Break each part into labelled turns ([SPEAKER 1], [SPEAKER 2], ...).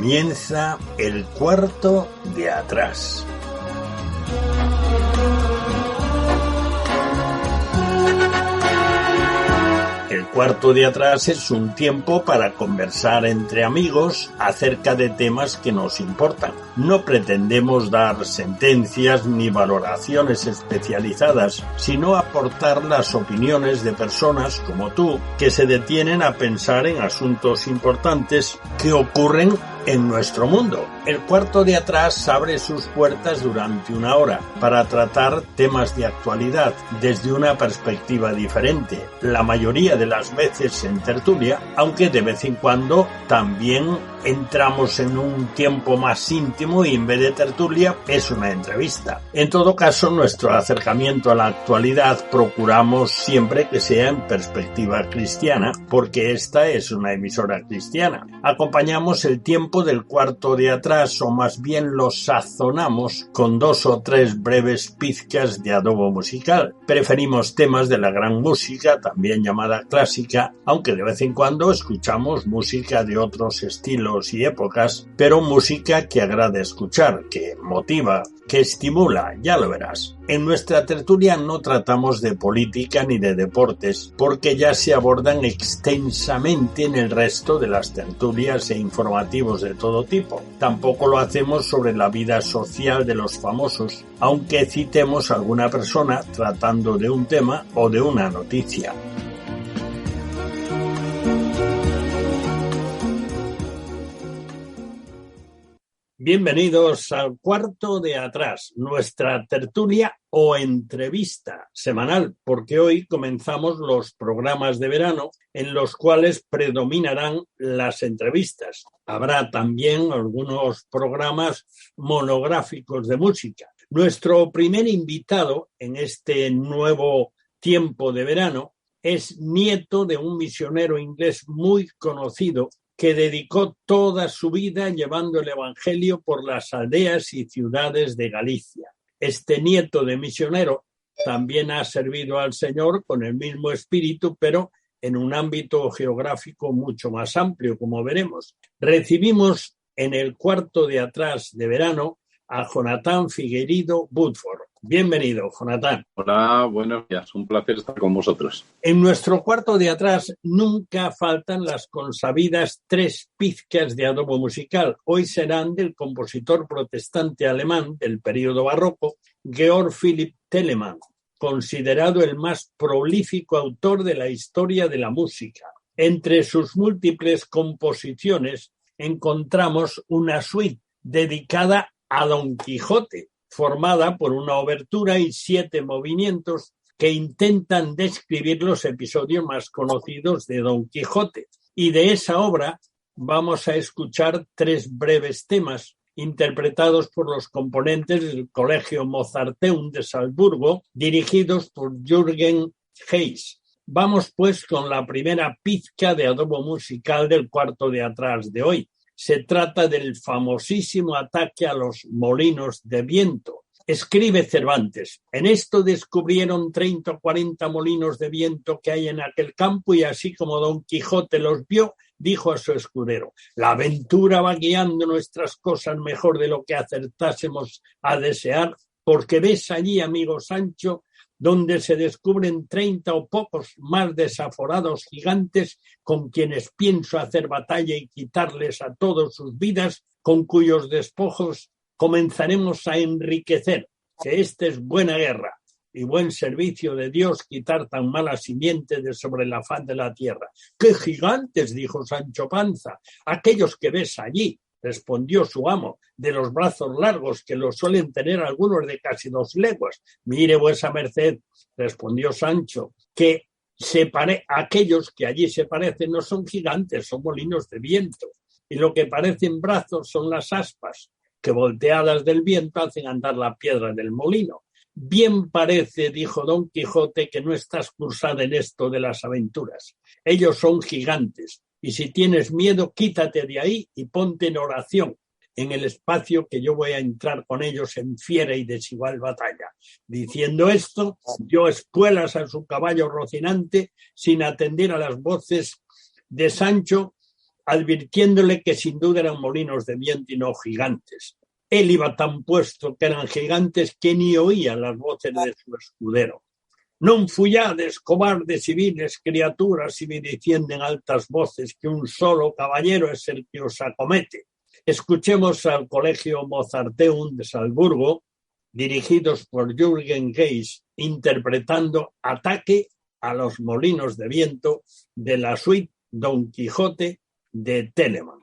[SPEAKER 1] Comienza el cuarto de atrás. El cuarto de atrás es un tiempo para conversar entre amigos acerca de temas que nos importan. No pretendemos dar sentencias ni valoraciones especializadas, sino aportar las opiniones de personas como tú que se detienen a pensar en asuntos importantes que ocurren en nuestro mundo. El cuarto de atrás abre sus puertas durante una hora para tratar temas de actualidad desde una perspectiva diferente, la mayoría de las veces en tertulia, aunque de vez en cuando también entramos en un tiempo más íntimo y en vez de tertulia es una entrevista. En todo caso, nuestro acercamiento a la actualidad procuramos siempre que sea en perspectiva cristiana, porque esta es una emisora cristiana. Acompañamos el tiempo del cuarto de atrás, o más bien lo sazonamos con 2 o 3 breves pizcas de adobo musical. Preferimos temas de la gran música, también llamada clásica, aunque de vez en cuando escuchamos música de otros estilos y épocas, pero música que agrada escuchar, que motiva, que estimula, ya lo verás. En nuestra tertulia no tratamos de política ni de deportes, porque ya se abordan extensamente en el resto de las tertulias e informativos de todo tipo. Tampoco lo hacemos sobre la vida social de los famosos, aunque citemos a alguna persona tratando de un tema o de una noticia. Bienvenidos al cuarto de atrás, nuestra tertulia o entrevista semanal, porque hoy comenzamos los programas de verano en los cuales predominarán las entrevistas. Habrá también algunos programas monográficos de música. Nuestro primer invitado en este nuevo tiempo de verano es nieto de un misionero inglés muy conocido que dedicó toda su vida llevando el evangelio por las aldeas y ciudades de Galicia. Este nieto de misionero también ha servido al Señor con el mismo espíritu, pero en un ámbito geográfico mucho más amplio, como veremos. Recibimos en el cuarto de atrás de verano a Jonathan Figueiredo Woodford. Bienvenido, Jonathan.
[SPEAKER 2] Hola, buenos días. Un placer estar con vosotros.
[SPEAKER 1] En nuestro cuarto de atrás nunca faltan las consabidas 3 pizcas de adobo musical. Hoy serán del compositor protestante alemán del período barroco, Georg Philipp Telemann, considerado el más prolífico autor de la historia de la música. Entre sus múltiples composiciones encontramos una suite dedicada a Don Quijote, formada por una obertura y 7 movimientos que intentan describir los episodios más conocidos de Don Quijote. Y de esa obra vamos a escuchar 3 breves temas interpretados por los componentes del Colegio Mozarteum de Salzburgo, dirigidos por Jürgen Heiss. Vamos pues con la primera pizca de adobo musical del cuarto de atrás de hoy. Se trata del famosísimo ataque a los molinos de viento. Escribe Cervantes: en esto descubrieron 30 o 40 molinos de viento que hay en aquel campo, y así como Don Quijote los vio, dijo a su escudero: la aventura va guiando nuestras cosas mejor de lo que acertásemos a desear, porque ves allí, amigo Sancho, donde se descubren 30 o pocos más desaforados gigantes con quienes pienso hacer batalla y quitarles a todos sus vidas, con cuyos despojos comenzaremos a enriquecer, que esta es buena guerra y buen servicio de Dios quitar tan mala simiente de sobre la faz de la tierra. ¡Qué gigantes!, dijo Sancho Panza. Aquellos que ves allí, respondió su amo, de los brazos largos, que los suelen tener algunos de casi 2 leguas. Mire vuesa merced, respondió Sancho, que aquellos que allí se parecen no son gigantes, son molinos de viento, y lo que parecen brazos son las aspas, que volteadas del viento hacen andar la piedra del molino. Bien parece, dijo Don Quijote, que no estás cursada en esto de las aventuras. Ellos son gigantes, y si tienes miedo, quítate de ahí y ponte en oración en el espacio que yo voy a entrar con ellos en fiera y desigual batalla. Diciendo esto, dio espuelas a su caballo rocinante sin atender a las voces de Sancho advirtiéndole que sin duda eran molinos de viento y no gigantes. Él iba tan puesto que eran gigantes que ni oía las voces de su escudero. Non fullades, cobardes y viles criaturas, y me dicienden altas voces que un solo caballero es el que os acomete. Escuchemos al Colegio Mozarteum de Salzburgo, dirigidos por Jürgen Geis, interpretando Ataque a los molinos de viento de la suite Don Quijote de Telemann.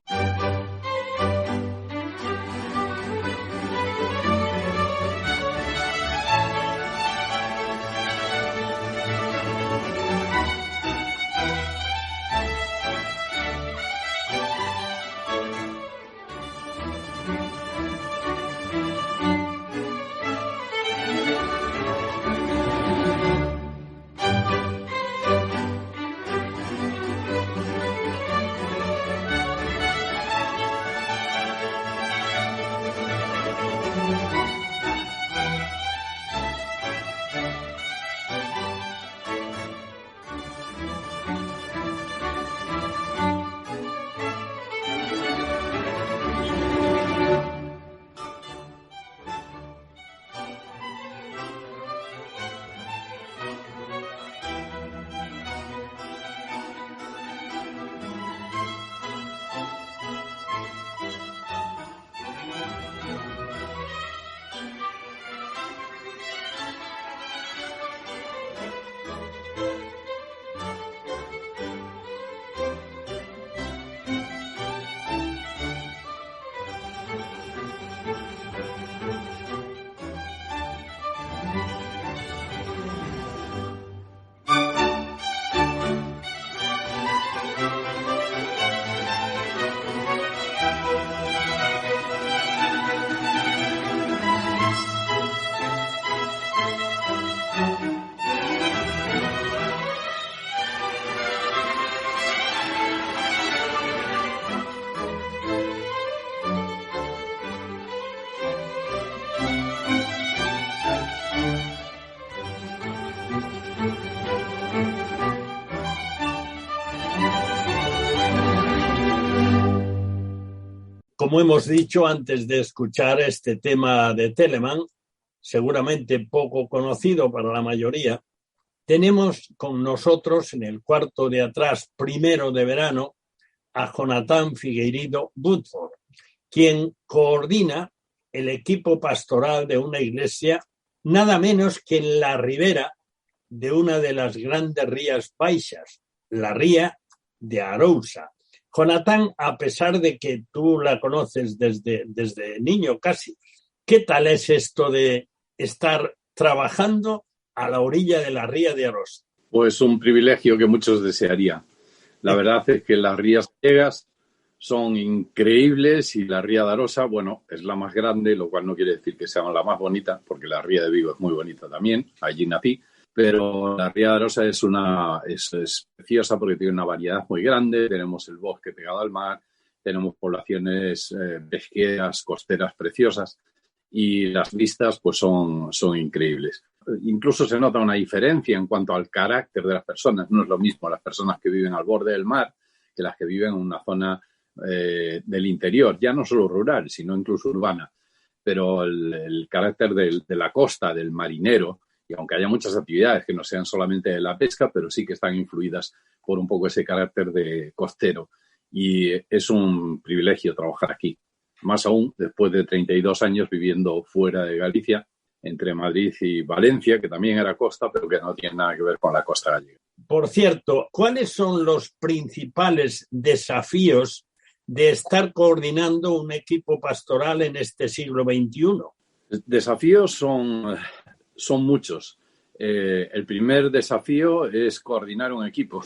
[SPEAKER 1] Como hemos dicho antes de escuchar este tema de Telemann, seguramente poco conocido para la mayoría, tenemos con nosotros en el cuarto de atrás, primero de verano, a Jonathan Figueiredo Woodford, quien coordina el equipo pastoral de una iglesia nada menos que en la ribera de una de las grandes rías baixas, la ría de Arousa. Jonathan, a pesar de que tú la conoces desde niño casi, ¿qué tal es esto de estar trabajando a la orilla de la ría de Arousa?
[SPEAKER 2] Pues un privilegio que muchos desearían. La verdad es que las rías gallegas son increíbles y la ría de Arousa, bueno, es la más grande, lo cual no quiere decir que sea la más bonita, porque la ría de Vigo es muy bonita también, allí nací. Pero la ría de Arousa es preciosa porque tiene una variedad muy grande. Tenemos el bosque pegado al mar, tenemos poblaciones pesqueras, costeras preciosas y las vistas pues son increíbles. Incluso se nota una diferencia en cuanto al carácter de las personas. No es lo mismo las personas que viven al borde del mar que las que viven en una zona del interior, ya no solo rural, sino incluso urbana. Pero el carácter de la costa, del marinero, y aunque haya muchas actividades que no sean solamente de la pesca, pero sí que están influidas por un poco ese carácter de costero. Y es un privilegio trabajar aquí. Más aún, después de 32 años viviendo fuera de Galicia, entre Madrid y Valencia, que también era costa, pero que no tiene nada que ver con la costa gallega.
[SPEAKER 1] Por cierto, ¿cuáles son los principales desafíos de estar coordinando un equipo pastoral en este siglo XXI?
[SPEAKER 2] Desafíos son muchos. El primer desafío es coordinar un equipo,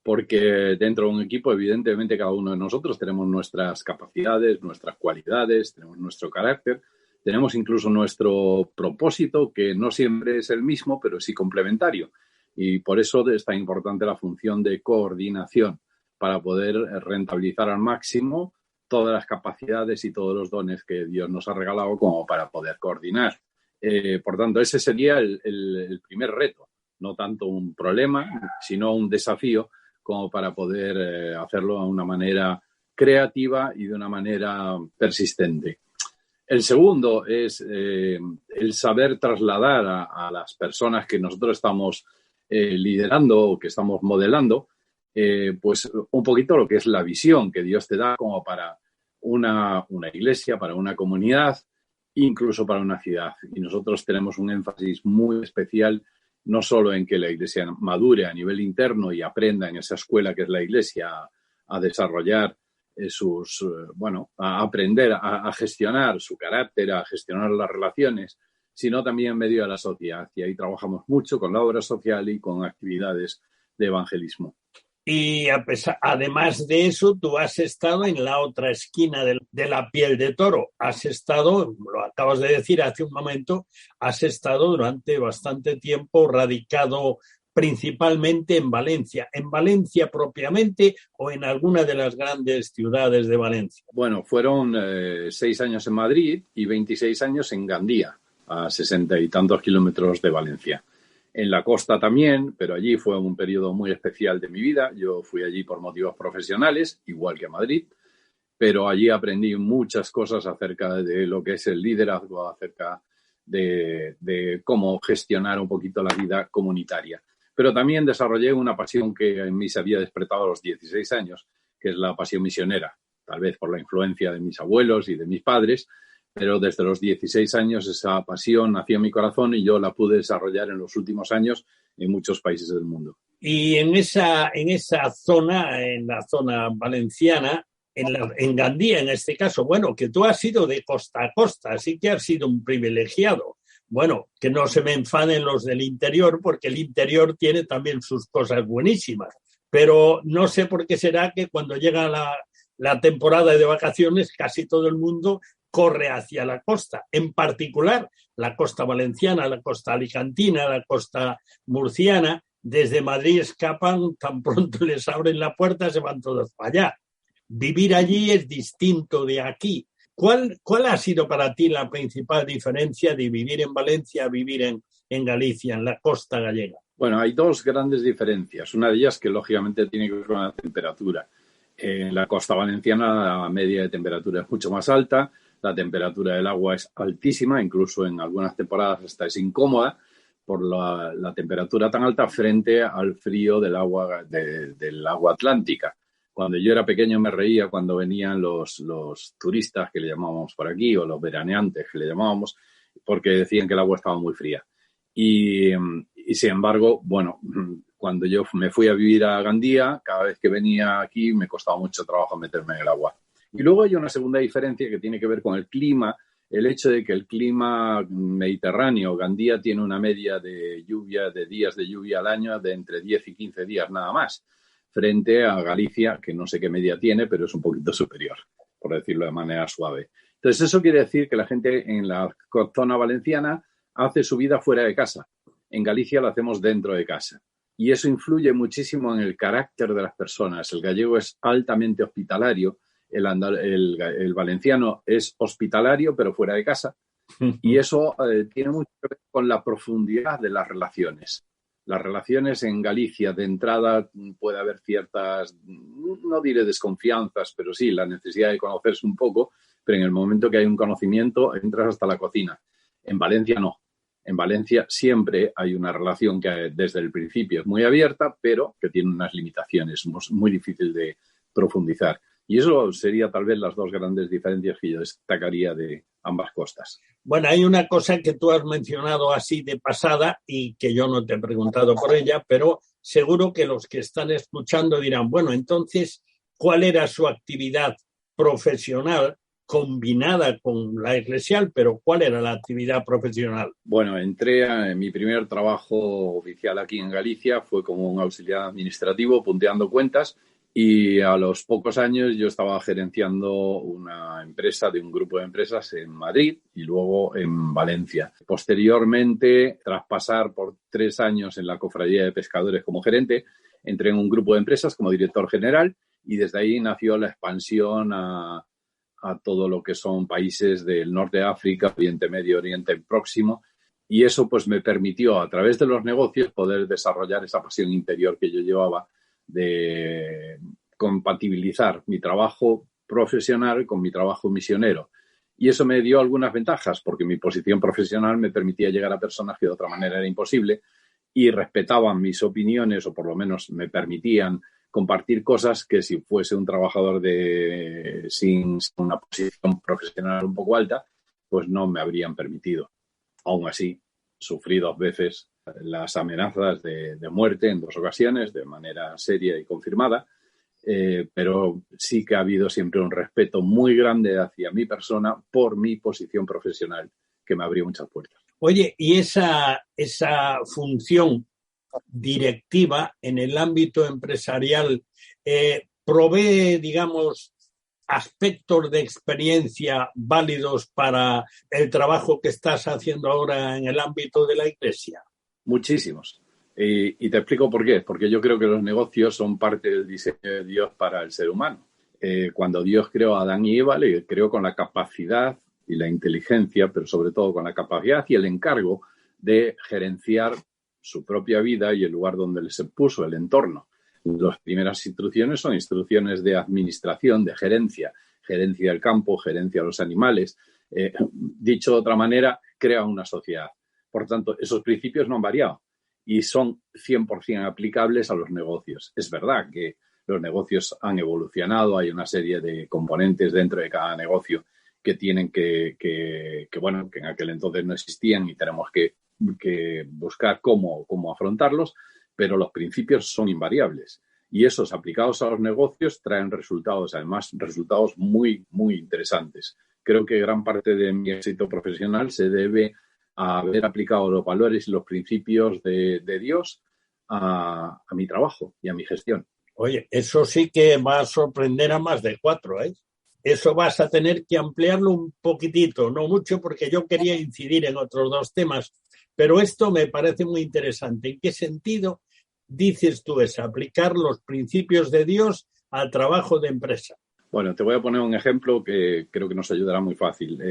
[SPEAKER 2] porque dentro de un equipo, evidentemente, cada uno de nosotros tenemos nuestras capacidades, nuestras cualidades, tenemos nuestro carácter, tenemos incluso nuestro propósito, que no siempre es el mismo, pero sí complementario. Y por eso es tan importante la función de coordinación, para poder rentabilizar al máximo todas las capacidades y todos los dones que Dios nos ha regalado como para poder coordinar. Por tanto, ese sería el primer reto, no tanto un problema, sino un desafío, como para poder hacerlo de una manera creativa y de una manera persistente. El segundo es el saber trasladar a las personas que nosotros estamos liderando o que estamos modelando, pues un poquito lo que es la visión que Dios te da como para una iglesia, para una comunidad, incluso para una ciudad. Y nosotros tenemos un énfasis muy especial, no solo en que la iglesia madure a nivel interno y aprenda en esa escuela que es la iglesia a desarrollar a aprender a gestionar su carácter, a gestionar las relaciones, sino también en medio de la sociedad. Y ahí trabajamos mucho con la obra social y con actividades de evangelismo.
[SPEAKER 1] Y además de eso, tú has estado en la otra esquina de la piel de toro. Has estado, lo acabas de decir hace un momento, has estado durante bastante tiempo radicado principalmente en Valencia. ¿En Valencia propiamente o en alguna de las grandes ciudades de Valencia?
[SPEAKER 2] Bueno, fueron 6 años en Madrid y 26 años en Gandía, a 60 y tantos kilómetros de Valencia. En la costa también, pero allí fue un periodo muy especial de mi vida. Yo fui allí por motivos profesionales, igual que a Madrid, pero allí aprendí muchas cosas acerca de lo que es el liderazgo, acerca de cómo gestionar un poquito la vida comunitaria. Pero también desarrollé una pasión que en mí se había despertado a los 16 años, que es la pasión misionera, tal vez por la influencia de mis abuelos y de mis padres, pero desde los 16 años esa pasión nació en mi corazón y yo la pude desarrollar en los últimos años en muchos países del mundo.
[SPEAKER 1] Y en esa zona, en la zona valenciana, en Gandía en este caso, bueno, que tú has sido de costa a costa, así que has sido un privilegiado. Bueno, que no se me enfaden los del interior, porque el interior tiene también sus cosas buenísimas. Pero no sé por qué será que cuando llega la temporada de vacaciones, casi todo el mundo corre hacia la costa. En particular, la costa valenciana, la costa alicantina, la costa murciana. Desde Madrid escapan, tan pronto les abren la puerta, se van todos para allá. Vivir allí es distinto de aquí. ¿Cuál ha sido para ti la principal diferencia de vivir en Valencia a vivir en Galicia, en la costa gallega?
[SPEAKER 2] Bueno, hay dos grandes diferencias. Una de ellas que lógicamente tiene que ver con la temperatura. En la costa valenciana la media de temperatura es mucho más alta, la temperatura del agua es altísima, incluso en algunas temporadas hasta es incómoda por la temperatura tan alta frente al frío del agua atlántica. Cuando yo era pequeño me reía cuando venían los turistas, que le llamábamos por aquí, o los veraneantes, que le llamábamos, porque decían que el agua estaba muy fría. Y sin embargo, bueno, cuando yo me fui a vivir a Gandía, cada vez que venía aquí me costaba mucho trabajo meterme en el agua. Y luego hay una segunda diferencia que tiene que ver con el clima, el hecho de que el clima mediterráneo, Gandía tiene una media de días de lluvia al año de entre 10 y 15 días nada más, frente a Galicia, que no sé qué media tiene, pero es un poquito superior, por decirlo de manera suave. Entonces, eso quiere decir que la gente en la zona valenciana hace su vida fuera de casa. En Galicia la hacemos dentro de casa. Y eso influye muchísimo en el carácter de las personas. El gallego es altamente hospitalario, el valenciano es hospitalario, pero fuera de casa. Y eso tiene mucho que ver con la profundidad de las relaciones. Las relaciones en Galicia de entrada puede haber ciertas, no diré desconfianzas, pero sí la necesidad de conocerse un poco, pero en el momento que hay un conocimiento entras hasta la cocina. En Valencia no. En Valencia siempre hay una relación que desde el principio es muy abierta, pero que tiene unas limitaciones, muy difícil de profundizar. Y eso sería tal vez las dos grandes diferencias que yo destacaría de ambas costas.
[SPEAKER 1] Bueno, hay una cosa que tú has mencionado así de pasada y que yo no te he preguntado por ella, pero seguro que los que están escuchando dirán, bueno, entonces, ¿cuál era su actividad profesional combinada con la eclesial? Pero ¿cuál era la actividad profesional?
[SPEAKER 2] Bueno, entré en mi primer trabajo oficial aquí en Galicia, fue como un auxiliar administrativo punteando cuentas. Y a los pocos años yo estaba gerenciando una empresa de un grupo de empresas en Madrid y luego en Valencia. Posteriormente, tras pasar por 3 años en la Cofradía de Pescadores como gerente, entré en un grupo de empresas como director general y desde ahí nació la expansión a todo lo que son países del norte de África, Oriente Medio, Oriente Próximo. Y eso pues me permitió, a través de los negocios, poder desarrollar esa pasión interior que yo llevaba de compatibilizar mi trabajo profesional con mi trabajo misionero. Y eso me dio algunas ventajas, porque mi posición profesional me permitía llegar a personas que de otra manera era imposible y respetaban mis opiniones, o por lo menos me permitían compartir cosas que si fuese un trabajador sin una posición profesional un poco alta, pues no me habrían permitido. Aún así, sufrí 2 veces las amenazas de muerte en 2 ocasiones, de manera seria y confirmada, pero sí que ha habido siempre un respeto muy grande hacia mi persona por mi posición profesional, que me abrió muchas puertas.
[SPEAKER 1] Oye, y esa función directiva en el ámbito empresarial provee, digamos, aspectos de experiencia válidos para el trabajo que estás haciendo ahora en el ámbito de la Iglesia?
[SPEAKER 2] Muchísimos. Y te explico por qué. Porque yo creo que los negocios son parte del diseño de Dios para el ser humano. Cuando Dios creó a Adán y Eva, le creó con la capacidad y la inteligencia, pero sobre todo con la capacidad y el encargo de gerenciar su propia vida y el lugar donde les puso, el entorno. Las primeras instrucciones son instrucciones de administración, de gerencia del campo, gerencia de los animales. Dicho de otra manera, crea una sociedad. Por tanto, esos principios no han variado y son 100% aplicables a los negocios. Es verdad que los negocios han evolucionado, hay una serie de componentes dentro de cada negocio que tienen que en aquel entonces no existían y tenemos que buscar cómo afrontarlos, pero los principios son invariables. Y esos aplicados a los negocios traen resultados, además resultados muy, muy interesantes. Creo que gran parte de mi éxito profesional se debe a haber aplicado los valores y los principios de Dios a mi trabajo y a mi gestión.
[SPEAKER 1] Oye, eso sí que va a sorprender a más de 4, ¿eh? Eso vas a tener que ampliarlo un poquitito, no mucho, porque yo quería incidir en otros 2 temas, pero esto me parece muy interesante. ¿En qué sentido dices tú eso? Aplicar los principios de Dios al trabajo de empresa.
[SPEAKER 2] Bueno, te voy a poner un ejemplo que creo que nos ayudará muy fácil.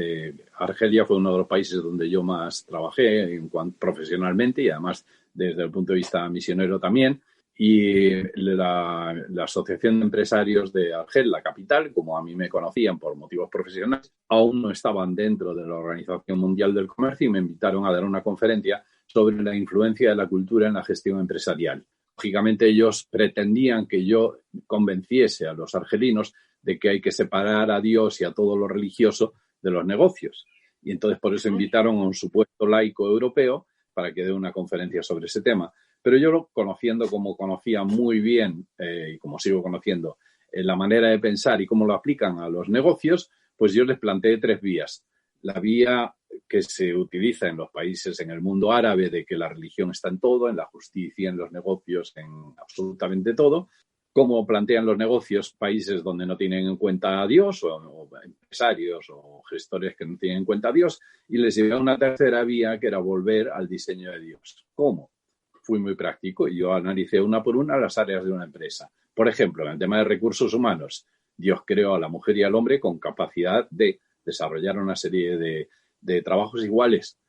[SPEAKER 2] Argelia fue uno de los países donde yo más trabajé profesionalmente y además desde el punto de vista misionero también. Y la Asociación de Empresarios de Argel, la capital, como a mí me conocían por motivos profesionales, aún no estaban dentro de la Organización Mundial del Comercio y me invitaron a dar una conferencia sobre la influencia de la cultura en la gestión empresarial. Lógicamente ellos pretendían que yo convenciese a los argelinos de que hay que separar a Dios y a todo lo religioso de los negocios. Y entonces por eso invitaron a un supuesto laico europeo para que dé una conferencia sobre ese tema. Pero yo, conociendo como conocía muy bien y como sigo conociendo la manera de pensar y cómo lo aplican a los negocios, pues yo les planteé 3 vías. La vía que se utiliza en los países, en el mundo árabe, de que la religión está en todo, en la justicia, en los negocios, en absolutamente todo. Cómo plantean los negocios países donde no tienen en cuenta a Dios o empresarios o gestores que no tienen en cuenta a Dios. Y les llevé a una tercera vía que era volver al diseño de Dios. ¿Cómo? Fui muy práctico y yo analicé una por una las áreas de una empresa. Por ejemplo, en el tema de recursos humanos, Dios creó a la mujer y al hombre con capacidad de desarrollar una serie de trabajos iguales,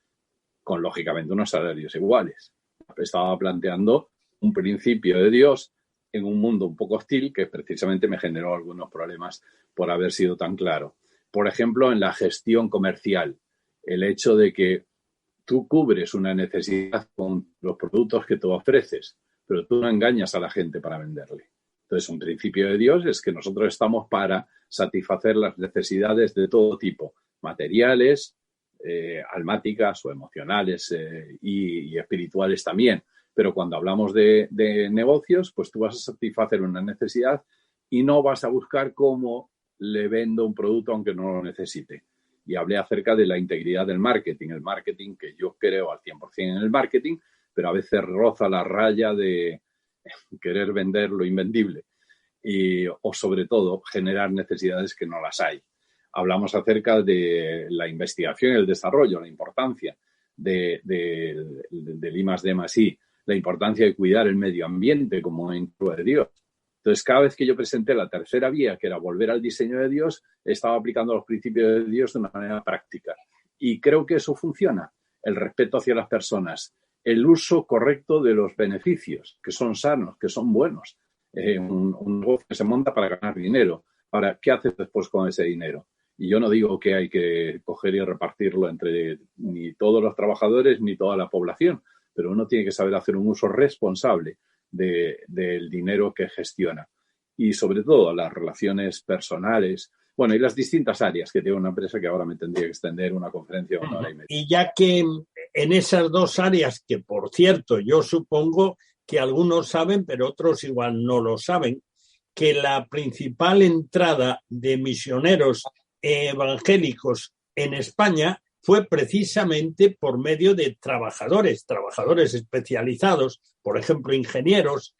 [SPEAKER 2] con lógicamente unos salarios iguales. Estaba planteando un principio de Dios en un mundo un poco hostil que precisamente me generó algunos problemas por haber sido tan claro. Por ejemplo, en la gestión comercial, el hecho de que tú cubres una necesidad con los productos que tú ofreces, pero tú no engañas a la gente para venderle. Entonces, un principio de Dios es que nosotros estamos para satisfacer las necesidades de todo tipo, materiales, almáticas o emocionales y espirituales también. Pero cuando hablamos de negocios, pues tú vas a satisfacer una necesidad y no vas a buscar cómo le vendo un producto aunque no lo necesite. Y hablé acerca de la integridad del marketing. El marketing, que yo creo al 100% en el marketing, pero a veces roza la raya de querer vender lo invendible o sobre todo generar necesidades que no las hay. Hablamos acerca de la investigación y el desarrollo, la importancia del I+D+I, la importancia de cuidar el medio ambiente como en de Dios. Entonces, cada vez que yo presenté la tercera vía, que era volver al diseño de Dios, estaba aplicando los principios de Dios de una manera práctica. Y creo que eso funciona. El respeto hacia las personas, el uso correcto de los beneficios, que son sanos, que son buenos, un negocio que se monta para ganar dinero. Ahora, ¿qué haces después con ese dinero? Y yo no digo que hay que coger y repartirlo entre ni todos los trabajadores ni toda la población, pero uno tiene que saber hacer un uso responsable del dinero que gestiona. Y sobre todo las relaciones personales, bueno, y las distintas áreas que tiene una empresa, que ahora me tendría que extender una conferencia de 1 hora y media.
[SPEAKER 1] Y ya que en esas dos áreas, que por cierto yo supongo que algunos saben, pero otros igual no lo saben, que la principal entrada de misioneros evangélicos en España fue precisamente por medio de trabajadores especializados, por ejemplo, ingenieros,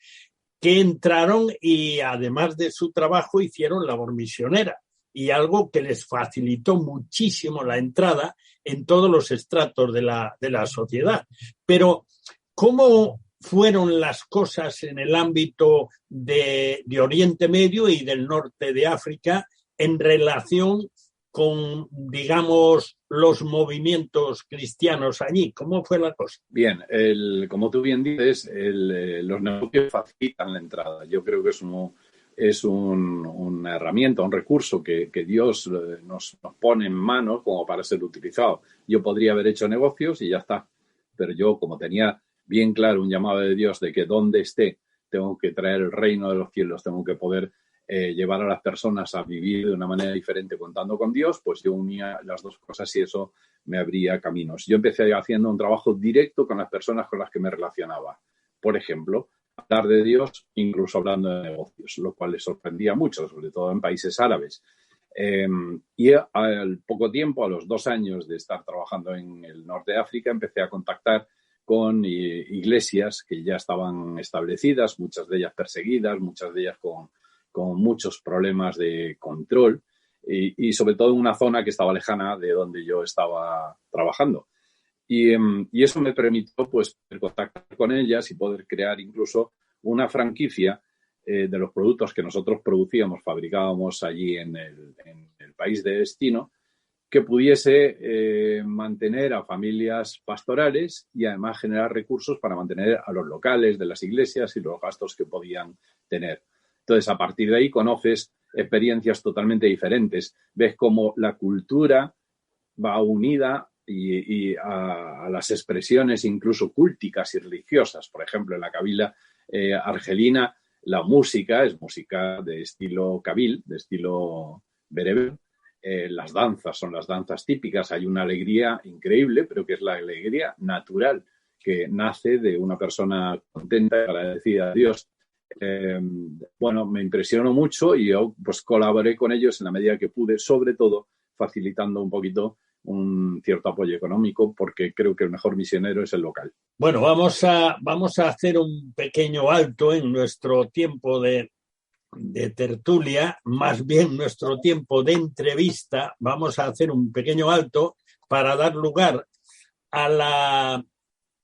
[SPEAKER 1] que entraron y además de su trabajo hicieron labor misionera, y algo que les facilitó muchísimo la entrada en todos los estratos de la sociedad. Pero, ¿cómo fueron las cosas en el ámbito de Oriente Medio y del norte de África en relación con, digamos, los movimientos cristianos allí? ¿Cómo fue la cosa?
[SPEAKER 2] Bien, como tú bien dices, los negocios facilitan la entrada. Yo creo que es una herramienta, un recurso que Dios nos pone en manos como para ser utilizado. Yo podría haber hecho negocios y ya está, pero yo, como tenía bien claro un llamado de Dios de que donde esté tengo que traer el reino de los cielos, tengo que poder llevar a las personas a vivir de una manera diferente contando con Dios, pues yo unía las dos cosas y eso me abría caminos. Yo empecé haciendo un trabajo directo con las personas con las que me relacionaba. Por ejemplo, hablar de Dios, incluso hablando de negocios, lo cual les sorprendía mucho, sobre todo en países árabes. Y al poco tiempo, a los 2 años de estar trabajando en el norte de África, empecé a contactar con iglesias que ya estaban establecidas, muchas de ellas perseguidas, muchas de ellas con muchos problemas de control y sobre todo en una zona que estaba lejana de donde yo estaba trabajando. Y eso me permitió pues contactar con ellas y poder crear incluso una franquicia de los productos que nosotros producíamos, fabricábamos allí en el país de destino, que pudiese mantener a familias pastorales y además generar recursos para mantener a los locales de las iglesias y los gastos que podían tener. Entonces, a partir de ahí conoces experiencias totalmente diferentes. Ves cómo la cultura va unida y a las expresiones incluso cúlticas y religiosas. Por ejemplo, en la Kabila argelina, la música es música de estilo kabil, de estilo bereber. Las danzas son las danzas típicas. Hay una alegría increíble, pero que es la alegría natural, que nace de una persona contenta y agradecida a Dios. Bueno, me impresionó mucho y yo pues colaboré con ellos en la medida que pude, sobre todo facilitando un poquito un cierto apoyo económico, porque creo que el mejor misionero es el local.
[SPEAKER 1] Bueno, vamos a hacer un pequeño alto en nuestro tiempo de tertulia, más bien nuestro tiempo de entrevista. Vamos a hacer un pequeño alto para dar lugar a la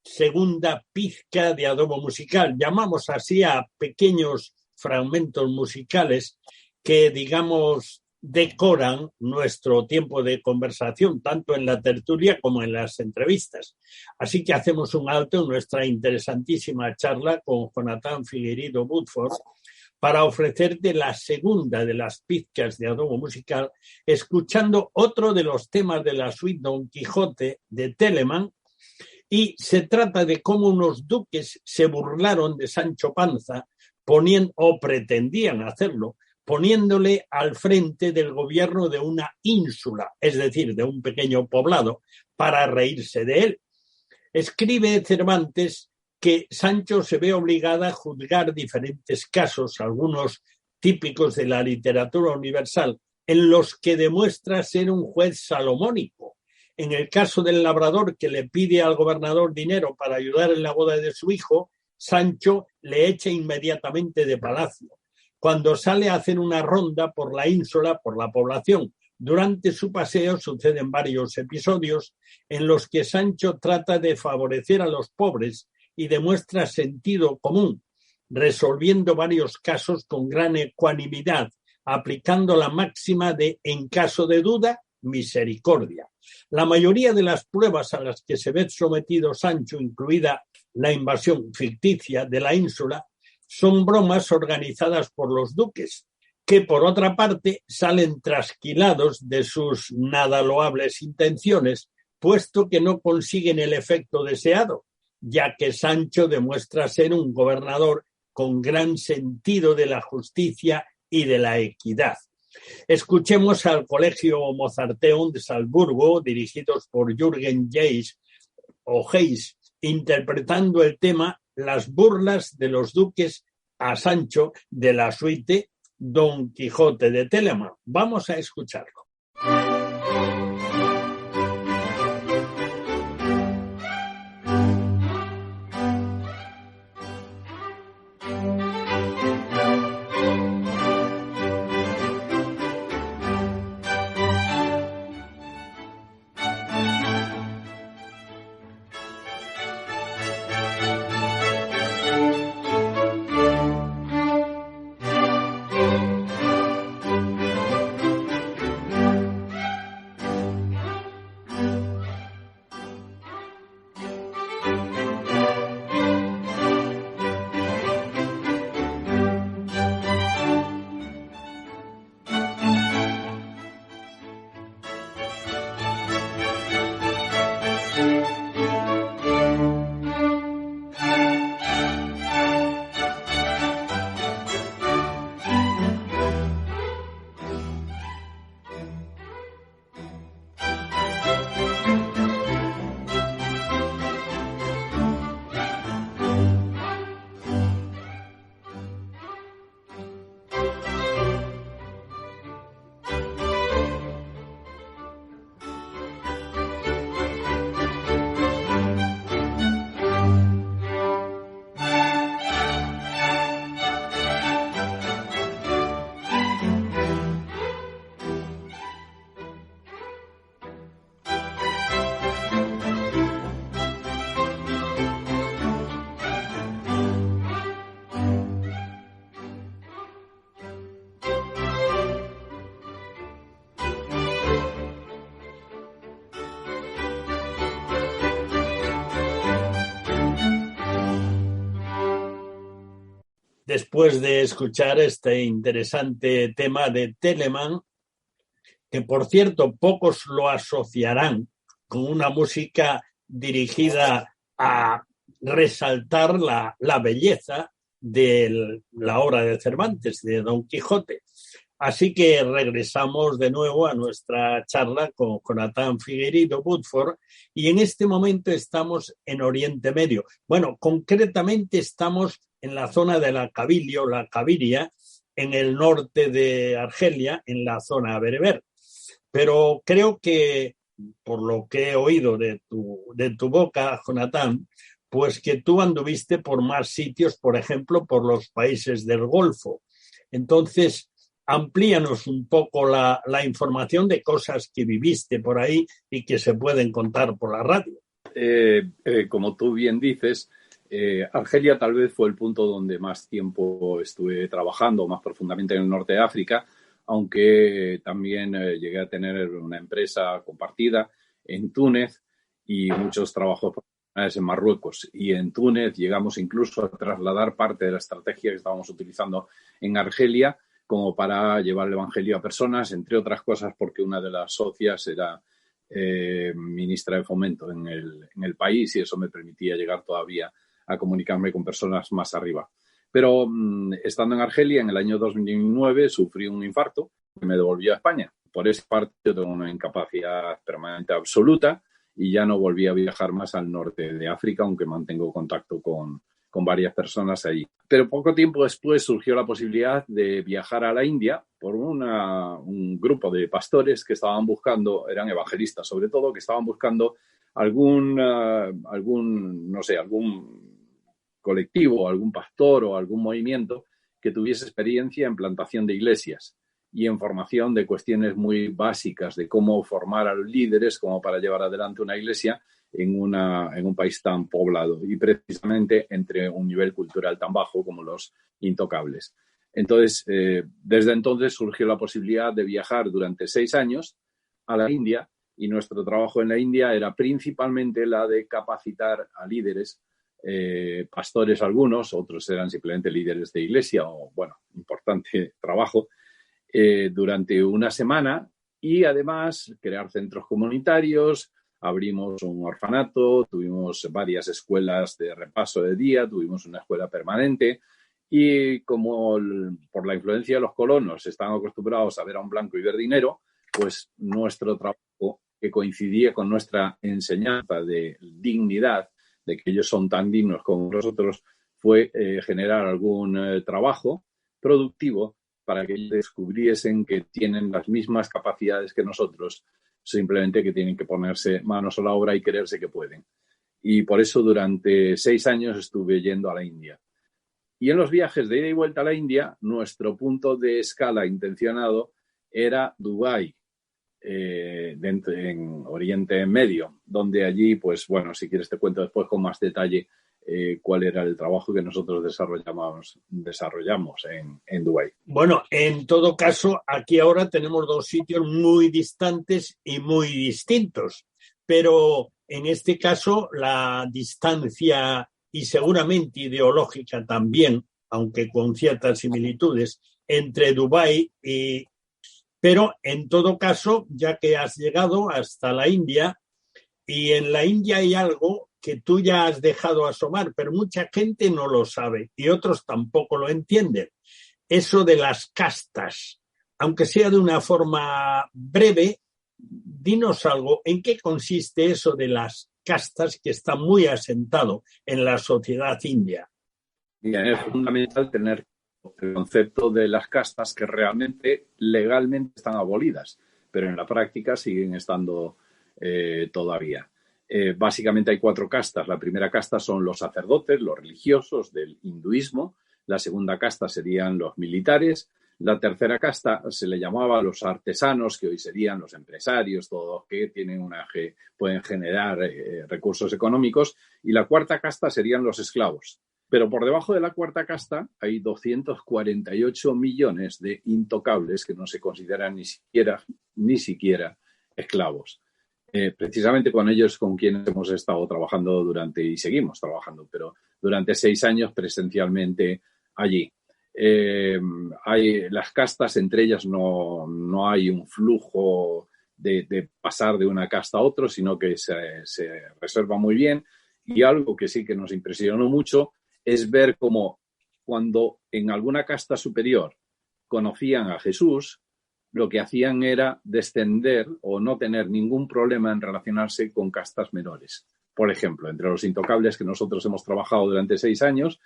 [SPEAKER 1] segunda pizca de adobo musical. Llamamos así a pequeños fragmentos musicales que, digamos, decoran nuestro tiempo de conversación, tanto en la tertulia como en las entrevistas. Así que hacemos un alto en nuestra interesantísima charla con Jonathan Figueiredo Woodford para ofrecerte la segunda de las pizcas de adobo musical, escuchando otro de los temas de la suite Don Quijote de Telemann. Y se trata de cómo unos duques se burlaron de Sancho Panza o pretendían hacerlo, poniéndole al frente del gobierno de una ínsula, es decir, de un pequeño poblado, para reírse de él. Escribe Cervantes que Sancho se ve obligada a juzgar diferentes casos, algunos típicos de la literatura universal, en los que demuestra ser un juez salomónico. En el caso del labrador que le pide al gobernador dinero para ayudar en la boda de su hijo, Sancho le echa inmediatamente de palacio. Cuando sale a hacer una ronda por la ínsula, por la población, durante su paseo suceden varios episodios en los que Sancho trata de favorecer a los pobres y demuestra sentido común, resolviendo varios casos con gran ecuanimidad, aplicando la máxima de en caso de duda, misericordia. La mayoría de las pruebas a las que se ve sometido Sancho, incluida la invasión ficticia de la ínsula, son bromas organizadas por los duques, que por otra parte salen trasquilados de sus nada loables intenciones, puesto que no consiguen el efecto deseado, ya que Sancho demuestra ser un gobernador con gran sentido de la justicia y de la equidad. Escuchemos al Colegio Mozarteum de Salzburgo, dirigidos por Jürgen Hayes, interpretando el tema Las burlas de los duques a Sancho de la suite Don Quijote de Telemann. Vamos a escucharlo. Después de escuchar este interesante tema de Telemann, que por cierto pocos lo asociarán con una música dirigida a resaltar la belleza de la obra de Cervantes, de Don Quijote. Así que regresamos de nuevo a nuestra charla con Jonathan Figueiredo Woodford y en este momento estamos en Oriente Medio. Bueno, concretamente estamos en la zona de la Cabiria, en el norte de Argelia, en la zona bereber. Pero creo que, por lo que he oído de tu boca, Jonathan, pues que tú anduviste por más sitios, por ejemplo, por los países del Golfo. Entonces, amplíanos un poco la información de cosas que viviste por ahí y que se pueden contar por la radio.
[SPEAKER 2] Como tú bien dices, Argelia tal vez fue el punto donde más tiempo estuve trabajando, más profundamente en el norte de África, aunque también llegué a tener una empresa compartida en Túnez y muchos trabajos profesionales en Marruecos. Y en Túnez llegamos incluso a trasladar parte de la estrategia que estábamos utilizando en Argelia como para llevar el evangelio a personas, entre otras cosas porque una de las socias era ministra de Fomento en el país y eso me permitía llegar todavía a comunicarme con personas más arriba. Pero estando en Argelia, en el año 2009, sufrí un infarto que me devolvió a España. Por esa parte, yo tengo una incapacidad permanente absoluta y ya no volví a viajar más al norte de África, aunque mantengo contacto con varias personas allí. Pero poco tiempo después surgió la posibilidad de viajar a la India por un grupo de pastores que estaban buscando, eran evangelistas sobre todo, que estaban buscando algún colectivo, algún pastor o algún movimiento que tuviese experiencia en plantación de iglesias y en formación de cuestiones muy básicas de cómo formar a los líderes como para llevar adelante una iglesia en un país tan poblado y precisamente entre un nivel cultural tan bajo como los intocables. Entonces, desde entonces surgió la posibilidad de viajar durante 6 años a la India y nuestro trabajo en la India era principalmente la de capacitar a líderes pastores algunos, otros eran simplemente líderes de iglesia o, bueno, importante trabajo, durante una semana y además crear centros comunitarios. Abrimos un orfanato, tuvimos varias escuelas de repaso de día, tuvimos una escuela permanente y como por la influencia de los colonos están acostumbrados a ver a un blanco y ver dinero, pues nuestro trabajo, que coincidía con nuestra enseñanza de dignidad, de que ellos son tan dignos como nosotros, fue generar algún trabajo productivo para que ellos descubriesen que tienen las mismas capacidades que nosotros, simplemente que tienen que ponerse manos a la obra y creerse que pueden. Y por eso durante 6 años estuve yendo a la India. Y en los viajes de ida y vuelta a la India, nuestro punto de escala intencionado era Dubái, en Oriente Medio, donde allí, pues bueno, si quieres te cuento después con más detalle cuál era el trabajo que nosotros desarrollamos en Dubái.
[SPEAKER 1] Bueno, en todo caso, aquí ahora tenemos 2 sitios muy distantes y muy distintos, pero en este caso la distancia y seguramente ideológica también, aunque con ciertas similitudes, entre Dubái y... Pero en todo caso, ya que has llegado hasta la India, y en la India hay algo que tú ya has dejado asomar, pero mucha gente no lo sabe y otros tampoco lo entienden. Eso de las castas, aunque sea de una forma breve, dinos algo, ¿en qué consiste eso de las castas que está muy asentado en la sociedad india?
[SPEAKER 2] Bien, es fundamental tener el concepto de las castas que realmente legalmente están abolidas, pero en la práctica siguen estando todavía. Básicamente hay 4 castas. La primera casta son los sacerdotes, los religiosos del hinduismo. La segunda casta serían los militares. La tercera casta se le llamaba los artesanos, que hoy serían los empresarios, todos que pueden generar recursos económicos. Y la cuarta casta serían los esclavos. Pero por debajo de la cuarta casta hay 248 millones de intocables que no se consideran ni siquiera esclavos. Precisamente con ellos con quienes hemos estado trabajando y seguimos trabajando, pero durante 6 años presencialmente allí. Hay las castas, entre ellas no hay un flujo de pasar de una casta a otra, sino que se reserva muy bien. Y algo que sí que nos impresionó mucho es ver cómo cuando en alguna casta superior conocían a Jesús, lo que hacían era descender o no tener ningún problema en relacionarse con castas menores. Por ejemplo, entre los intocables que nosotros hemos trabajado durante 6 años,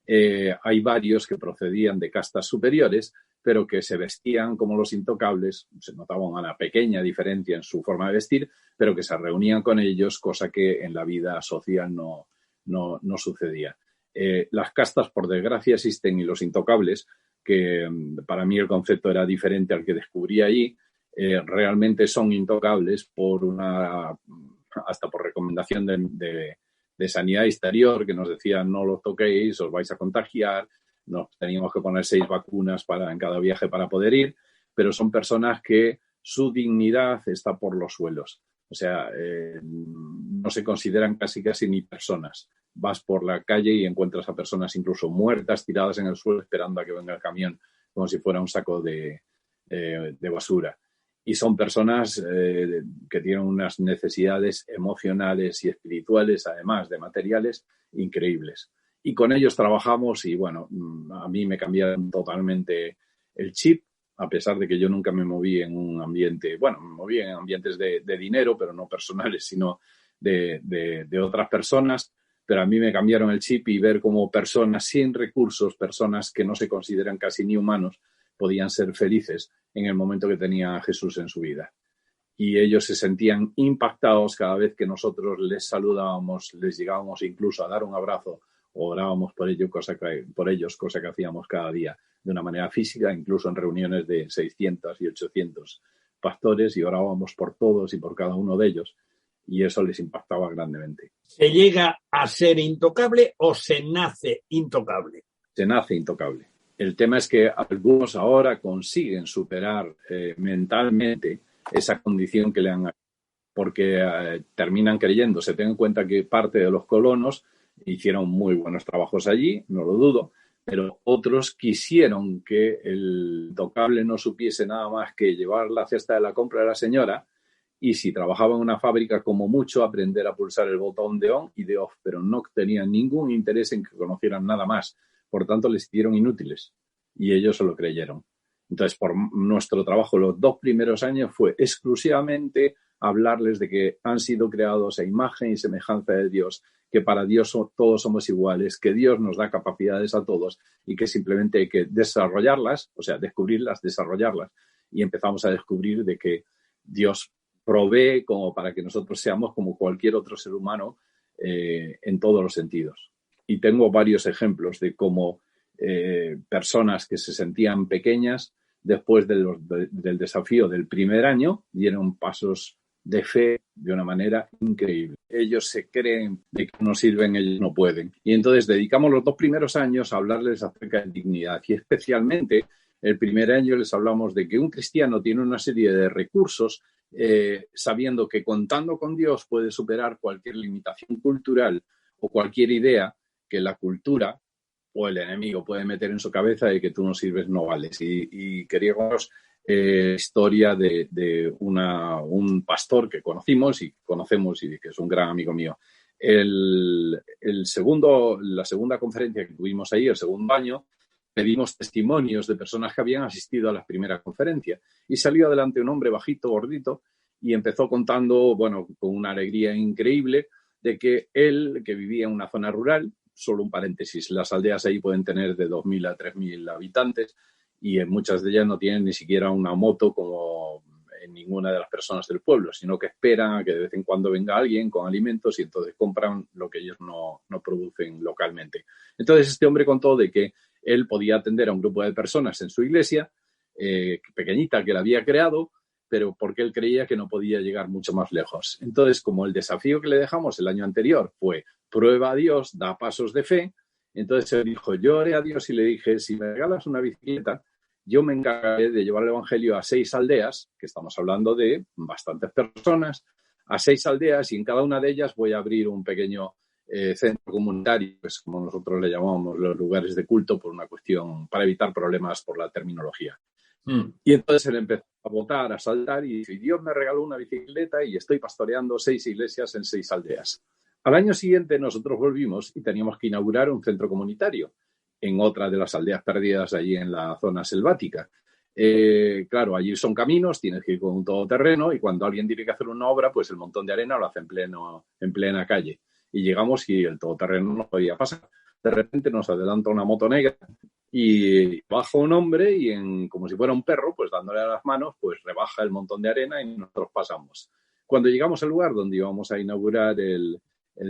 [SPEAKER 2] hay varios que procedían de castas superiores, pero que se vestían como los intocables, se notaba una pequeña diferencia en su forma de vestir, pero que se reunían con ellos, cosa que en la vida social no sucedía. Las castas, por desgracia, existen y los intocables, que para mí el concepto era diferente al que descubrí allí, realmente son intocables hasta por recomendación de sanidad exterior, que nos decían no los toquéis, os vais a contagiar, nos teníamos que poner 6 vacunas en cada viaje para poder ir, pero son personas que su dignidad está por los suelos. O sea, no se consideran casi ni personas. Vas por la calle y encuentras a personas incluso muertas, tiradas en el suelo, esperando a que venga el camión, como si fuera un saco de basura. Y son personas que tienen unas necesidades emocionales y espirituales, además de materiales, increíbles. Y con ellos trabajamos y, bueno, a mí me cambiaron totalmente el chip, a pesar de que yo nunca me moví en un ambiente, bueno, me moví en ambientes de dinero, pero no personales, sino de otras personas. Pero a mí me cambiaron el chip y ver cómo personas sin recursos, personas que no se consideran casi ni humanos, podían ser felices en el momento que tenía a Jesús en su vida. Y ellos se sentían impactados cada vez que nosotros les saludábamos, les llegábamos incluso a dar un abrazo o orábamos por ellos, cosa que hacíamos cada día de una manera física, incluso en reuniones de 600 y 800 pastores, y orábamos por todos y por cada uno de ellos. Y eso les impactaba grandemente.
[SPEAKER 1] ¿Se llega a ser intocable o se nace intocable?
[SPEAKER 2] Se nace intocable. El tema es que algunos ahora consiguen superar mentalmente esa condición que le han, porque terminan creyendo. Se ten en cuenta que parte de los colonos hicieron muy buenos trabajos allí, no lo dudo, pero otros quisieron que el intocable no supiese nada más que llevar la cesta de la compra de la señora y si trabajaba en una fábrica, como mucho, aprender a pulsar el botón de on y de off, pero no tenían ningún interés en que conocieran nada más. Por tanto, les hicieron inútiles y ellos se lo creyeron. Entonces, por nuestro trabajo los 2 primeros años fue exclusivamente hablarles de que han sido creados a imagen y semejanza de Dios, que para Dios todos somos iguales, que Dios nos da capacidades a todos y que simplemente hay que desarrollarlas, o sea, descubrirlas, desarrollarlas. Y empezamos a descubrir de que Dios provee como para que nosotros seamos como cualquier otro ser humano en todos los sentidos. Y tengo varios ejemplos de cómo personas que se sentían pequeñas después del desafío del primer año dieron pasos de fe de una manera increíble. Ellos se creen de que no sirven, ellos no pueden. Y entonces dedicamos los 2 primeros años a hablarles acerca de dignidad y especialmente el primer año les hablamos de que un cristiano tiene una serie de recursos sabiendo que contando con Dios puede superar cualquier limitación cultural o cualquier idea que la cultura o el enemigo puede meter en su cabeza de que tú no sirves, no vales. Y queríamos historia de un pastor que conocimos y conocemos y que es un gran amigo mío. La segunda conferencia que tuvimos ahí, el segundo año, pedimos testimonios de personas que habían asistido a la primera conferencia y salió adelante un hombre bajito, gordito y empezó contando, bueno, con una alegría increíble de que él, que vivía en una zona rural, solo un paréntesis, las aldeas ahí pueden tener de 2.000 a 3.000 habitantes y en muchas de ellas no tienen ni siquiera una moto como en ninguna de las personas del pueblo, sino que esperan a que de vez en cuando venga alguien con alimentos y entonces compran lo que ellos no producen localmente. Entonces este hombre contó de que él podía atender a un grupo de personas en su iglesia, pequeñita, que él había creado, pero porque él creía que no podía llegar mucho más lejos. Entonces, como el desafío que le dejamos el año anterior fue prueba a Dios, da pasos de fe, entonces él dijo, yo oré a Dios y le dije, si me regalas una bicicleta, yo me encargaré de llevar el evangelio a 6 aldeas, que estamos hablando de bastantes personas, a 6 aldeas y en cada una de ellas voy a abrir un pequeño centro comunitario, pues como nosotros le llamamos los lugares de culto por una cuestión, para evitar problemas por la terminología. Y entonces él empezó a votar, a saltar y dice, Dios me regaló una bicicleta y estoy pastoreando 6 iglesias en 6 aldeas. Al año siguiente nosotros volvimos y teníamos que inaugurar un centro comunitario en otra de las aldeas perdidas allí en la zona selvática. Claro, allí son caminos, tienes que ir con un todoterreno y cuando alguien tiene que hacer una obra, pues el montón de arena lo hace en plena calle. Y llegamos y el todoterreno no podía pasar. De repente nos adelanta una moto negra y baja un hombre y como si fuera un perro, pues dándole a las manos, pues rebaja el montón de arena y nosotros pasamos. Cuando llegamos al lugar donde íbamos a inaugurar el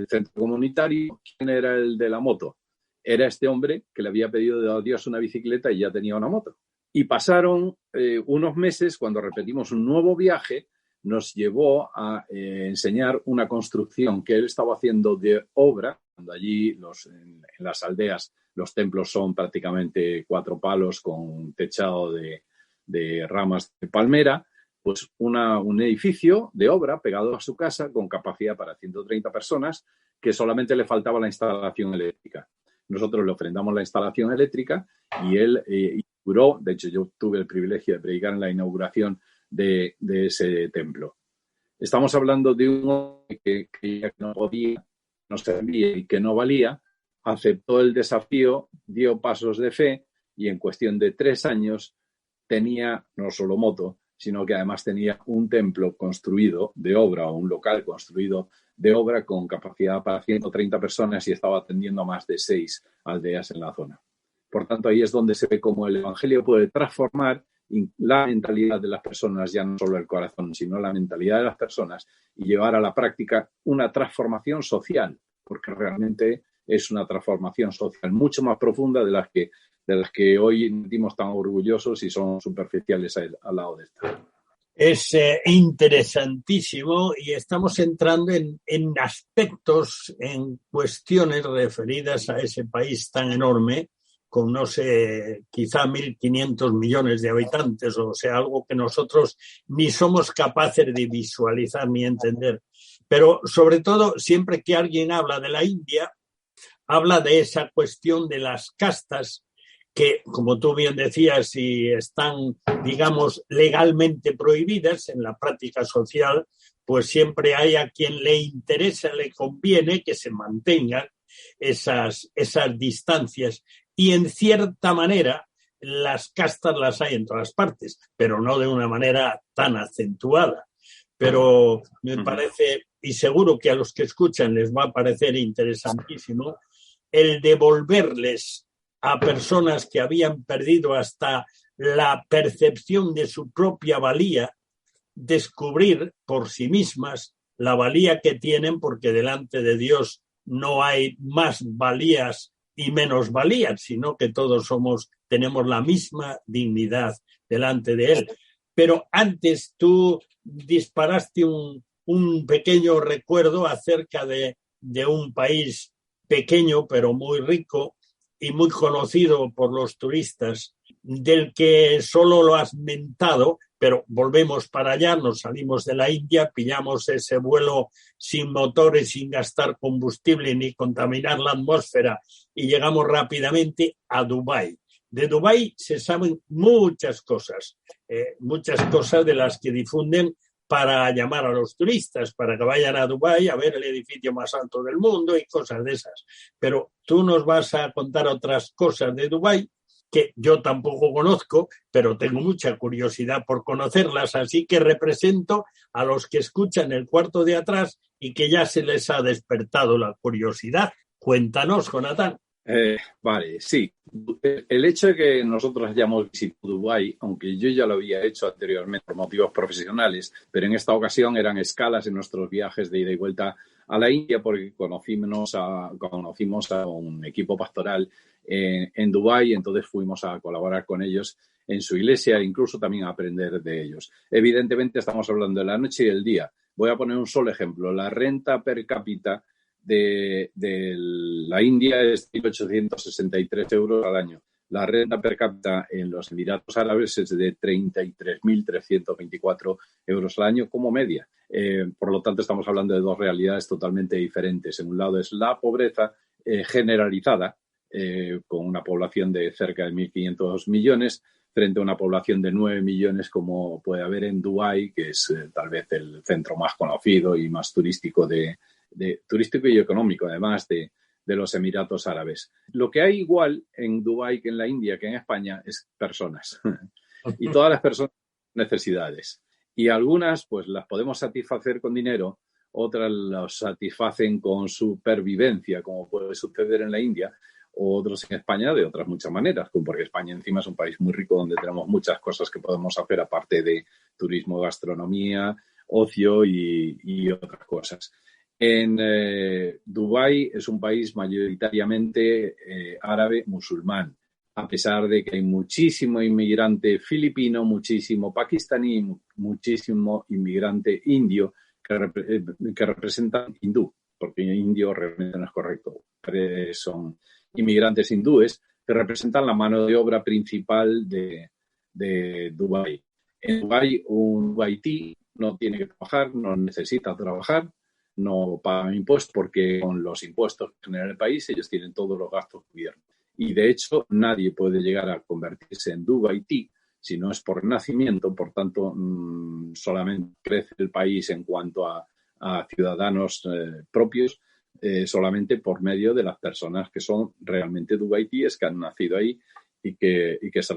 [SPEAKER 2] centro comunitario, ¿quién era el de la moto? Era este hombre que le había pedido a Dios una bicicleta y ya tenía una moto. Y pasaron unos meses cuando repetimos un nuevo viaje, nos llevó a enseñar una construcción que él estaba haciendo de obra, cuando allí en las aldeas los templos son prácticamente 4 palos con techado de ramas de palmera, pues un edificio de obra pegado a su casa con capacidad para 130 personas que solamente le faltaba la instalación eléctrica. Nosotros le ofrendamos la instalación eléctrica y él inauguró, de hecho yo tuve el privilegio de predicar en la inauguración de ese templo. Estamos hablando de un hombre que creía que no podía, no servía y que no valía, aceptó el desafío, dio pasos de fe y en cuestión de 3 años tenía no solo moto, sino que además tenía un templo construido de obra o un local construido de obra con capacidad para 130 personas y estaba atendiendo a más de 6 aldeas en la zona. Por tanto, ahí es donde se ve cómo el evangelio puede transformar la mentalidad de las personas, ya no solo el corazón, sino la mentalidad de las personas y llevar a la práctica una transformación social, porque realmente es una transformación social mucho más profunda de las que hoy sentimos tan orgullosos y son superficiales al lado de esto.
[SPEAKER 1] Es interesantísimo y estamos entrando en aspectos, en cuestiones referidas a ese país tan enorme, con, no sé, quizá 1.500 millones de habitantes, o sea, algo que nosotros ni somos capaces de visualizar ni entender. Pero, sobre todo, siempre que alguien habla de la India, habla de esa cuestión de las castas que, como tú bien decías, si están, digamos, legalmente prohibidas en la práctica social, pues siempre hay a quien le interesa, le conviene que se mantengan esas distancias. Y en cierta manera, las castas las hay en todas partes, pero no de una manera tan acentuada. Pero me parece, y seguro que a los que escuchan les va a parecer interesantísimo, el devolverles a personas que habían perdido hasta la percepción de su propia valía, descubrir por sí mismas la valía que tienen, porque delante de Dios no hay más valías y menos valías, sino que todos tenemos la misma dignidad delante de Él. Pero antes tú disparaste un pequeño recuerdo acerca de un país pequeño pero muy rico y muy conocido por los turistas, del que solo lo has mentado, pero volvemos para allá, nos salimos de la India, pillamos ese vuelo sin motores, sin gastar combustible ni contaminar la atmósfera y llegamos rápidamente a Dubái. De Dubái se saben muchas cosas de las que difunden para llamar a los turistas, para que vayan a Dubái a ver el edificio más alto del mundo y cosas de esas. Pero tú nos vas a contar otras cosas de Dubái que yo tampoco conozco, pero tengo mucha curiosidad por conocerlas, así que represento a los que escuchan el cuarto de atrás y que ya se les ha despertado la curiosidad. Cuéntanos, Jonathan.
[SPEAKER 2] Vale, sí. El hecho de que nosotros hayamos visitado Dubái, aunque yo ya lo había hecho anteriormente por motivos profesionales, pero en esta ocasión eran escalas en nuestros viajes de ida y vuelta a la India, porque conocimos a un equipo pastoral en Dubái, entonces fuimos a colaborar con ellos en su iglesia e incluso también a aprender de ellos. Evidentemente estamos hablando de la noche y del día. Voy a poner un solo ejemplo. La renta per cápita de la India es 1.863 euros al año. La renta per cápita en los Emiratos Árabes es de 33.324 euros al año como media. Por lo tanto, estamos hablando de dos realidades totalmente diferentes. En un lado es la pobreza generalizada, con una población de cerca de 1.500 millones, frente a una población de 9 millones como puede haber en Dubái, que es tal vez el centro más conocido y más turístico turístico y económico, además de los Emiratos Árabes. Lo que hay igual en Dubái que en la India, que en España, es personas. Y todas las personas tienen necesidades. Y algunas, pues, las podemos satisfacer con dinero, otras las satisfacen con supervivencia, como puede suceder en la India, o otros en España de otras muchas maneras, porque España encima es un país muy rico donde tenemos muchas cosas que podemos hacer aparte de turismo, gastronomía, ocio y otras cosas. En Dubái es un país mayoritariamente árabe musulmán, a pesar de que hay muchísimo inmigrante filipino, muchísimo pakistaní, muchísimo inmigrante indio que representan hindú, porque indio realmente no es correcto, son inmigrantes hindúes que representan la mano de obra principal de Dubái. En Dubái, un dubaití no tiene que trabajar, no necesita trabajar, no pagan impuestos porque con los impuestos que genera el país ellos tienen todos los gastos cubiertos. Y de hecho nadie puede llegar a convertirse en dubaití si no es por nacimiento, por tanto solamente crece el país en cuanto a ciudadanos propios solamente por medio de las personas que son realmente dubaitíes, que han nacido ahí y que se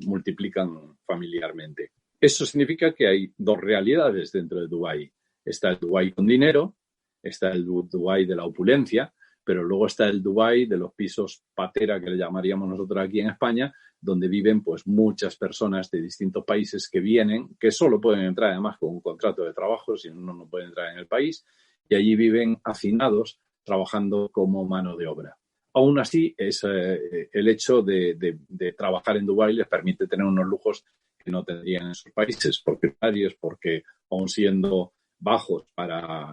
[SPEAKER 2] multiplican familiarmente. Eso significa que hay dos realidades dentro de Dubái. Está el Dubái con dinero, está el Dubái de la opulencia, pero luego está el Dubái de los pisos patera, que le llamaríamos nosotros aquí en España, donde viven pues muchas personas de distintos países que vienen, que solo pueden entrar además con un contrato de trabajo, si no pueden entrar en el país, y allí viven hacinados trabajando como mano de obra. Aún así, el hecho de trabajar en Dubái les permite tener unos lujos que no tendrían en sus países, porque aún siendo bajos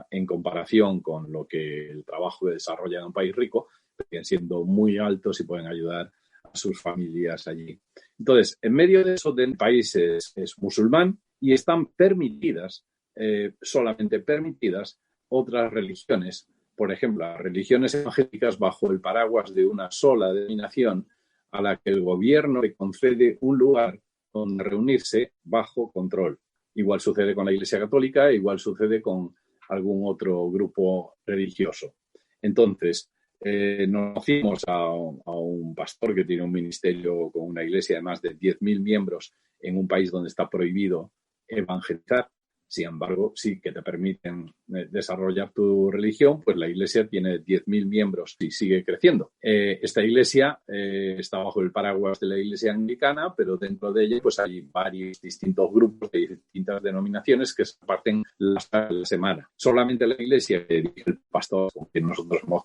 [SPEAKER 2] en comparación con lo que el trabajo desarrolla en un país rico, siguen siendo muy altos y pueden ayudar a sus familias allí. Entonces, en medio de eso, del país es musulmán y están permitidas, solamente permitidas, otras religiones, por ejemplo, las religiones evangélicas bajo el paraguas de una sola denominación a la que el gobierno le concede un lugar donde reunirse bajo control. Igual sucede con la Iglesia Católica, igual sucede con algún otro grupo religioso. Entonces, nos conocimos a un pastor que tiene un ministerio con una iglesia de más de 10.000 miembros en un país donde está prohibido evangelizar. Sin embargo, sí que te permiten desarrollar tu religión, pues la iglesia tiene 10.000 miembros y sigue creciendo. Esta iglesia está bajo el paraguas de la iglesia anglicana, pero dentro de ella pues hay varios distintos grupos de distintas denominaciones que se parten la semana. Solamente la iglesia que dirige el pastor con quien nosotros hemos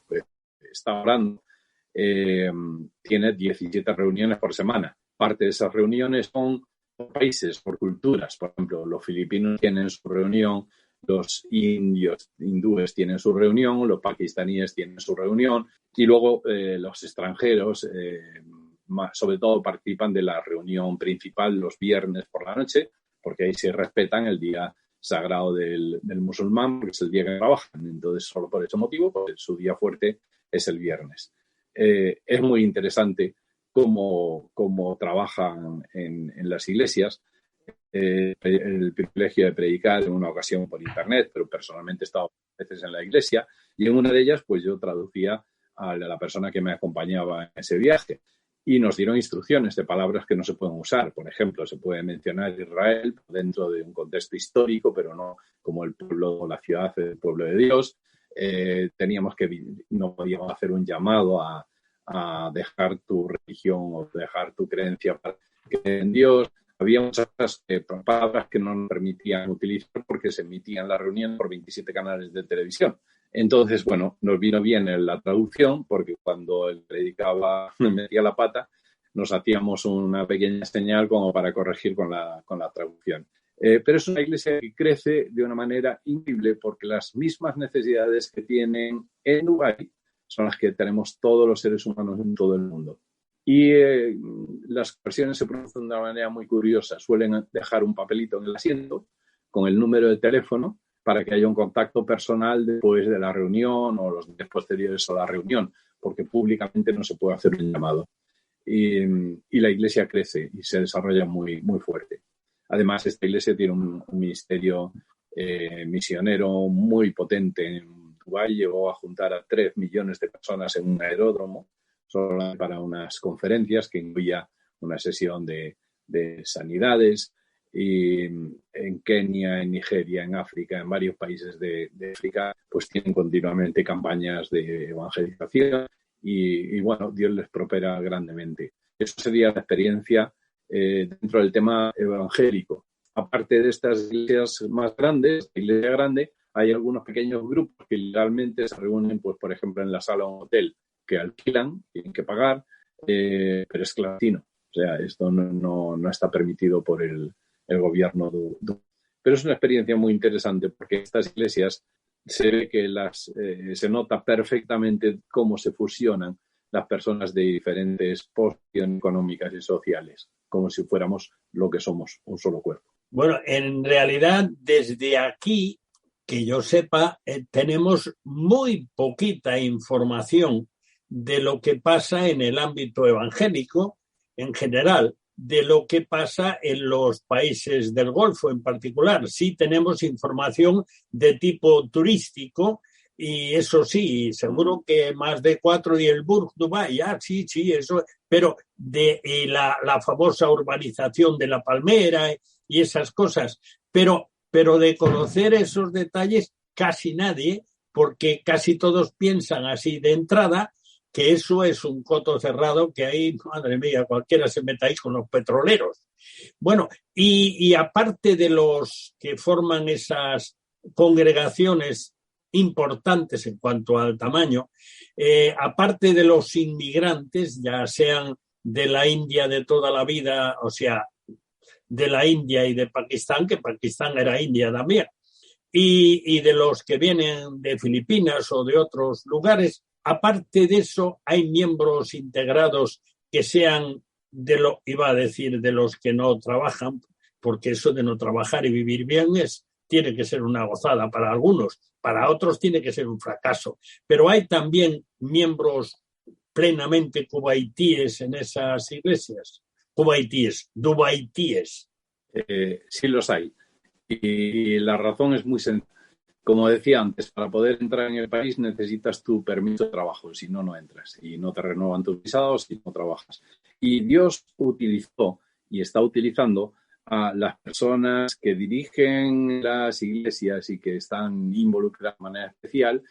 [SPEAKER 2] estado hablando tiene 17 reuniones por semana. Parte de esas reuniones son por países, por culturas. Por ejemplo, los filipinos tienen su reunión, los hindúes tienen su reunión, los pakistaníes tienen su reunión y luego los extranjeros, sobre todo, participan de la reunión principal los viernes por la noche, porque ahí se respetan el día sagrado del musulmán, porque es el día que trabajan. Entonces, solo por ese motivo, pues, su día fuerte es el viernes. Es muy interesante cómo trabajan en las iglesias. El privilegio de predicar en una ocasión por internet, pero personalmente he estado veces en la iglesia y en una de ellas pues yo traducía a la persona que me acompañaba en ese viaje y nos dieron instrucciones de palabras que no se pueden usar. Por ejemplo, se puede mencionar Israel dentro de un contexto histórico, pero no como el pueblo o la ciudad del pueblo de Dios. No podíamos hacer un llamado a dejar tu religión o dejar tu creencia para creer en Dios. Había muchas palabras que no nos permitían utilizar porque se emitían la reunión por 27 canales de televisión. Entonces, bueno, nos vino bien la traducción porque cuando él predicaba, metía la pata, nos hacíamos una pequeña señal como para corregir con la traducción. Pero es una iglesia que crece de una manera increíble porque las mismas necesidades que tienen en Dubái son las que tenemos todos los seres humanos en todo el mundo. Y las conversiones se producen de una manera muy curiosa. Suelen dejar un papelito en el asiento con el número de teléfono para que haya un contacto personal después de la reunión o los días posteriores a la reunión, porque públicamente no se puede hacer un llamado. Y la iglesia crece y se desarrolla muy, muy fuerte. Además, esta iglesia tiene un ministerio misionero muy potente en Dubái. Llegó a juntar a 3 millones de personas en un aeródromo solo para unas conferencias que incluía una sesión de sanidades. Y en Kenia, en Nigeria, en África, en varios países de África, pues tienen continuamente campañas de evangelización y bueno, Dios les prospera grandemente. Eso sería la experiencia dentro del tema evangélico. Aparte de estas iglesias más grandes, la iglesia grande, hay algunos pequeños grupos que realmente se reúnen, pues, por ejemplo, en la sala de un hotel que alquilan, tienen que pagar, pero es clandestino. O sea, esto no está permitido por el gobierno. Pero es una experiencia muy interesante porque estas iglesias se ve que se nota perfectamente cómo se fusionan las personas de diferentes posiciones económicas y sociales, como si fuéramos lo que somos, un solo cuerpo.
[SPEAKER 1] Bueno, en realidad, desde aquí, que yo sepa, tenemos muy poquita información de lo que pasa en el ámbito evangélico en general, de lo que pasa en los países del Golfo en particular. Sí tenemos información de tipo turístico y eso sí, seguro que más de 4 y el Burj Dubai, sí, eso, pero de la famosa urbanización de La Palmera y esas cosas, pero de conocer esos detalles casi nadie, porque casi todos piensan así de entrada que eso es un coto cerrado, que ahí, madre mía, cualquiera se meta ahí con los petroleros. Bueno, y aparte de los que forman esas congregaciones importantes en cuanto al tamaño, aparte de los inmigrantes, ya sean de la India de toda la vida, o sea, de la India y de Pakistán, que Pakistán era India también, y de los que vienen de Filipinas o de otros lugares, aparte de eso, hay miembros integrados que sean de los que no trabajan, porque eso de no trabajar y vivir bien es tiene que ser una gozada para algunos, para otros tiene que ser un fracaso. Pero hay también miembros plenamente cubaitíes en esas iglesias. Cubaitíes, dubaitíes.
[SPEAKER 2] Sí los hay. Y la razón es muy sencilla. Como decía antes, para poder entrar en el país necesitas tu permiso de trabajo, si no, no entras y no te renuevan tus visados y no trabajas. Y Dios utilizó y está utilizando a las personas que dirigen las iglesias y que están involucradas de manera especial,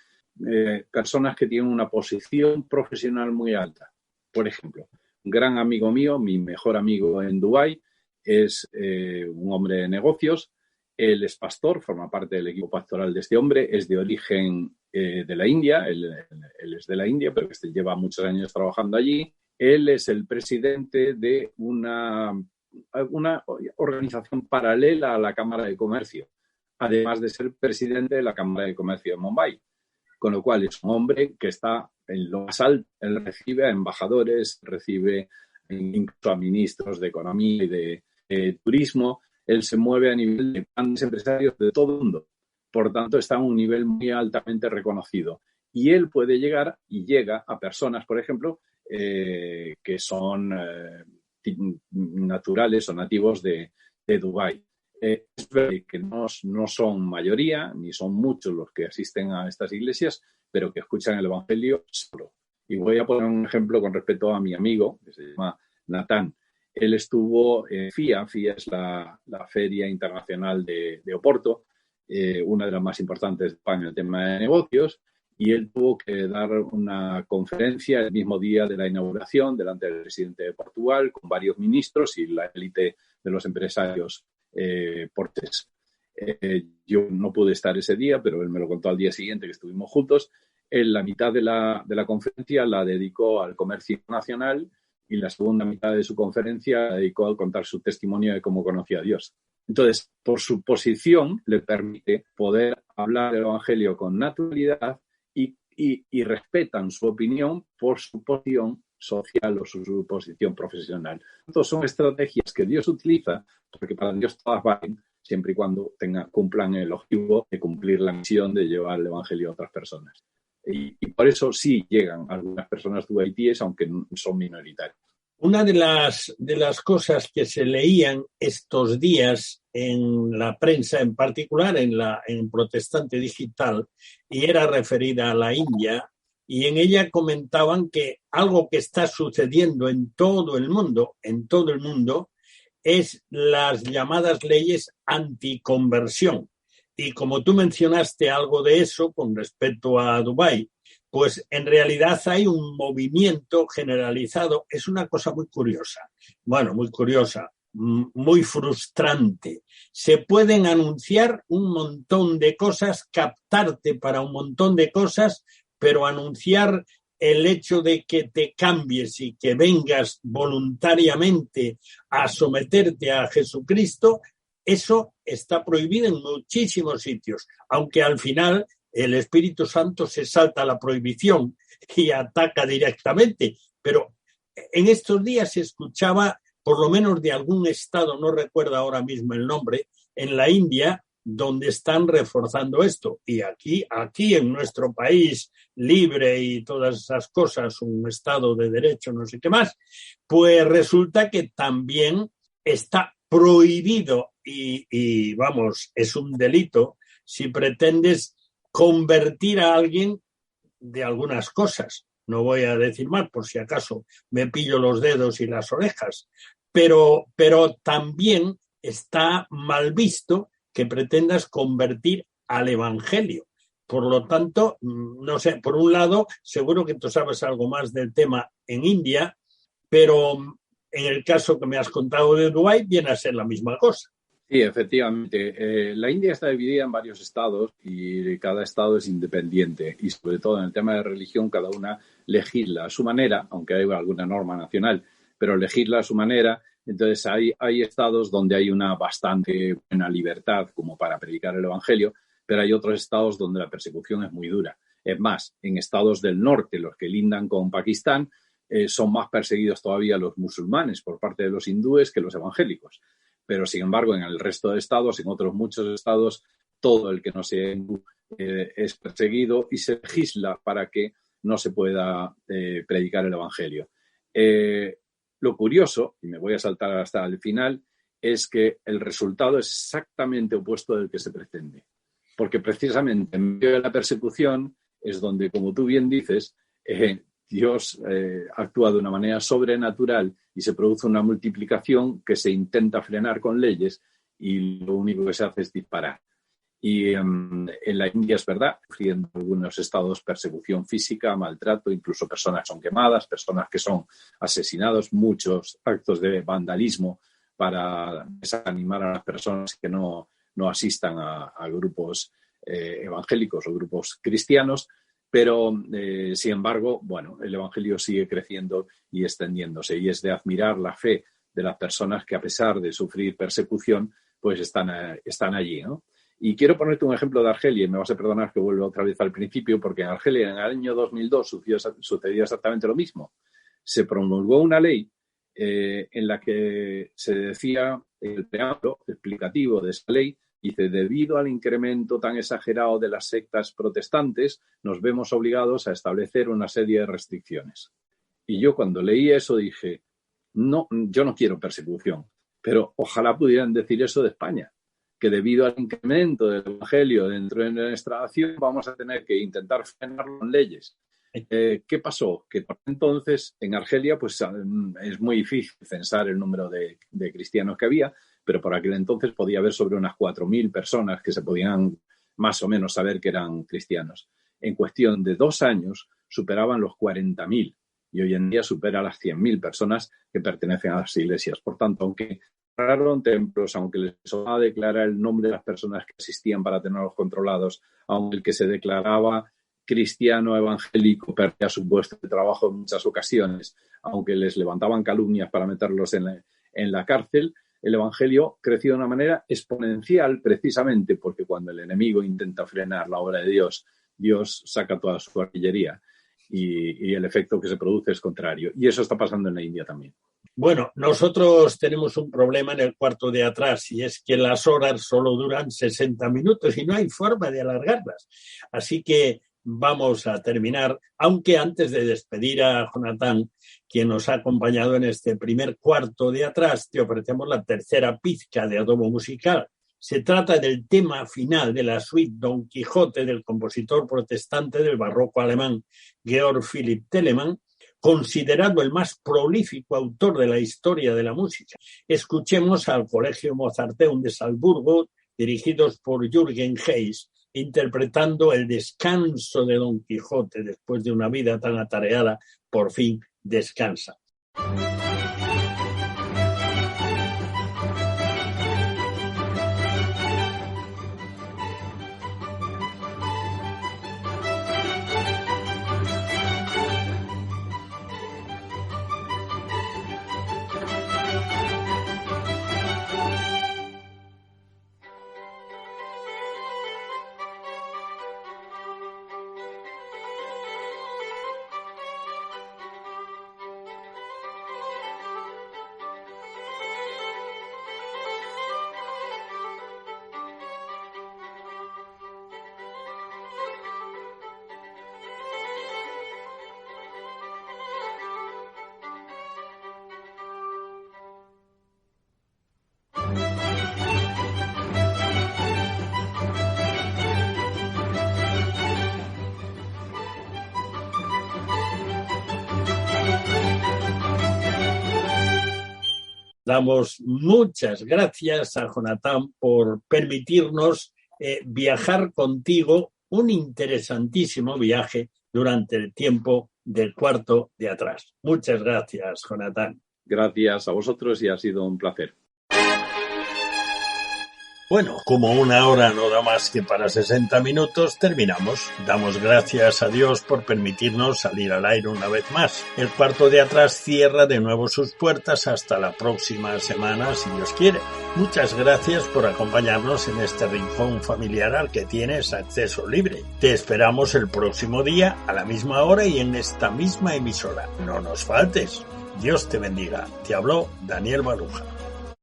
[SPEAKER 2] personas que tienen una posición profesional muy alta. Por ejemplo, un gran amigo mío, mi mejor amigo en Dubái, es un hombre de negocios. Él es pastor, forma parte del equipo pastoral de este hombre, es de origen de la India, él es de la India, pero lleva muchos años trabajando allí. Él es el presidente de una organización paralela a la Cámara de Comercio, además de ser presidente de la Cámara de Comercio de Mumbai. Con lo cual es un hombre que está en lo más alto. Él recibe a embajadores, recibe incluso a ministros de Economía y de Turismo. Él se mueve a nivel de grandes empresarios de todo el mundo. Por tanto, está a un nivel muy altamente reconocido. Y él puede llegar y llega a personas, por ejemplo, que son naturales o nativos de Dubái. Es verdad que no son mayoría, ni son muchos los que asisten a estas iglesias, pero que escuchan el Evangelio solo. Y voy a poner un ejemplo con respecto a mi amigo, que se llama Natán. Él estuvo en FIA. FIA es la Feria Internacional de Oporto, una de las más importantes de España en el tema de negocios, y él tuvo que dar una conferencia el mismo día de la inauguración delante del presidente de Portugal, con varios ministros y la élite de los empresarios portugueses. Yo no pude estar ese día, pero él me lo contó al día siguiente que estuvimos juntos. Él la mitad de la conferencia la dedicó al comercio internacional y la segunda mitad de su conferencia la dedicó a contar su testimonio de cómo conocía a Dios. Entonces, por su posición, le permite poder hablar del Evangelio con naturalidad y respetan su opinión por su posición social o su posición profesional. Entonces, son estrategias que Dios utiliza porque para Dios todas valen, siempre y cuando cumplan el objetivo de cumplir la misión de llevar el Evangelio a otras personas. Y por eso sí llegan algunas personas dubaitíes, aunque son minoritarias.
[SPEAKER 1] Una de las cosas que se leían estos días en la prensa, en particular en Protestante Digital, y era referida a la India, y en ella comentaban que algo que está sucediendo en todo el mundo, es las llamadas leyes anticonversión. Y como tú mencionaste algo de eso con respecto a Dubái, pues en realidad hay un movimiento generalizado. Es una cosa muy curiosa. Bueno, muy curiosa, muy frustrante. Se pueden anunciar un montón de cosas, captarte para un montón de cosas, pero anunciar el hecho de que te cambies y que vengas voluntariamente a someterte a Jesucristo, eso está prohibido en muchísimos sitios, aunque al final el Espíritu Santo se salta la prohibición y ataca directamente. Pero en estos días se escuchaba, por lo menos de algún estado, no recuerdo ahora mismo el nombre, en la India, donde están reforzando esto. Y aquí en nuestro país libre y todas esas cosas, un estado de derecho, no sé qué más, pues resulta que también está prohibido y vamos, es un delito si pretendes convertir a alguien de algunas cosas. No voy a decir más por si acaso me pillo los dedos y las orejas, pero también está mal visto que pretendas convertir al Evangelio. Por lo tanto, no sé, por un lado, seguro que tú sabes algo más del tema en India, pero en el caso que me has contado de Dubái, viene a ser la misma cosa.
[SPEAKER 2] Sí, efectivamente. La India está dividida en varios estados y cada estado es independiente y sobre todo en el tema de religión cada una legisla a su manera, aunque hay alguna norma nacional, pero legisla a su manera. Entonces hay estados donde hay una bastante buena libertad como para predicar el Evangelio, pero hay otros estados donde la persecución es muy dura. Es más, en estados del norte, los que lindan con Pakistán, son más perseguidos todavía los musulmanes por parte de los hindúes que los evangélicos. Pero, sin embargo, en el resto de estados, en otros muchos estados, todo el que no sea hindú es perseguido y se legisla para que no se pueda predicar el Evangelio. Lo curioso, y me voy a saltar hasta el final, es que el resultado es exactamente opuesto del que se pretende. Porque precisamente en medio de la persecución es donde, como tú bien dices, Dios actúa de una manera sobrenatural y se produce una multiplicación que se intenta frenar con leyes y lo único que se hace es disparar. Y en la India es verdad, sufriendo algunos estados persecución física, maltrato, incluso personas son quemadas, personas que son asesinados, muchos actos de vandalismo para desanimar a las personas que no asistan a grupos evangélicos o grupos cristianos, pero sin embargo, bueno, el Evangelio sigue creciendo y extendiéndose y es de admirar la fe de las personas que a pesar de sufrir persecución, pues están allí, ¿no? Y quiero ponerte un ejemplo de Argelia, y me vas a perdonar que vuelva otra vez al principio, porque en Argelia en el año 2002 sucedió exactamente lo mismo. Se promulgó una ley en la que se decía, el preámbulo explicativo de esa ley, dice, debido al incremento tan exagerado de las sectas protestantes, nos vemos obligados a establecer una serie de restricciones. Y yo cuando leí eso dije, no, yo no quiero persecución, pero ojalá pudieran decir eso de España, que debido al incremento del Evangelio dentro de nuestra nación vamos a tener que intentar frenarlo con leyes. ¿Qué pasó? Que por entonces en Argelia pues es muy difícil censar el número de cristianos que había, pero por aquel entonces podía haber sobre unas 4.000 personas que se podían más o menos saber que eran cristianos. En cuestión de 2 años superaban los 40.000 y hoy en día supera las 100.000 personas que pertenecen a las iglesias. Por tanto, aunque cerraron templos, aunque les obligaba a declarar el nombre de las personas que asistían para tenerlos controlados, aunque el que se declaraba cristiano evangélico perdía su puesto de trabajo en muchas ocasiones, aunque les levantaban calumnias para meterlos en la cárcel, el Evangelio creció de una manera exponencial precisamente porque cuando el enemigo intenta frenar la obra de Dios, Dios saca toda su artillería y el efecto que se produce es contrario. Y eso está pasando en la India también.
[SPEAKER 1] Bueno, nosotros tenemos un problema en el cuarto de atrás y es que las horas solo duran 60 minutos y no hay forma de alargarlas. Así que vamos a terminar, aunque antes de despedir a Jonathan, quien nos ha acompañado en este primer cuarto de atrás, te ofrecemos la tercera pizca de adobo musical. Se trata del tema final de la suite Don Quijote del compositor protestante del barroco alemán Georg Philipp Telemann, considerado el más prolífico autor de la historia de la música. Escuchemos al Colegio Mozarteum de Salzburgo, dirigidos por Jürgen Heiss, interpretando el descanso de Don Quijote después de una vida tan atareada, por fin descansa. Damos muchas gracias a Jonathan por permitirnos viajar contigo, un interesantísimo viaje durante el tiempo del cuarto de atrás. Muchas gracias, Jonathan.
[SPEAKER 2] Gracias a vosotros y ha sido un placer.
[SPEAKER 1] Bueno, como una hora no da más que para 60 minutos, terminamos. Damos gracias a Dios por permitirnos salir al aire una vez más. El cuarto de atrás cierra de nuevo sus puertas hasta la próxima semana, si Dios quiere. Muchas gracias por acompañarnos en este rincón familiar al que tienes acceso libre. Te esperamos el próximo día, a la misma hora y en esta misma emisora. No nos faltes. Dios te bendiga. Te habló Daniel Baruja.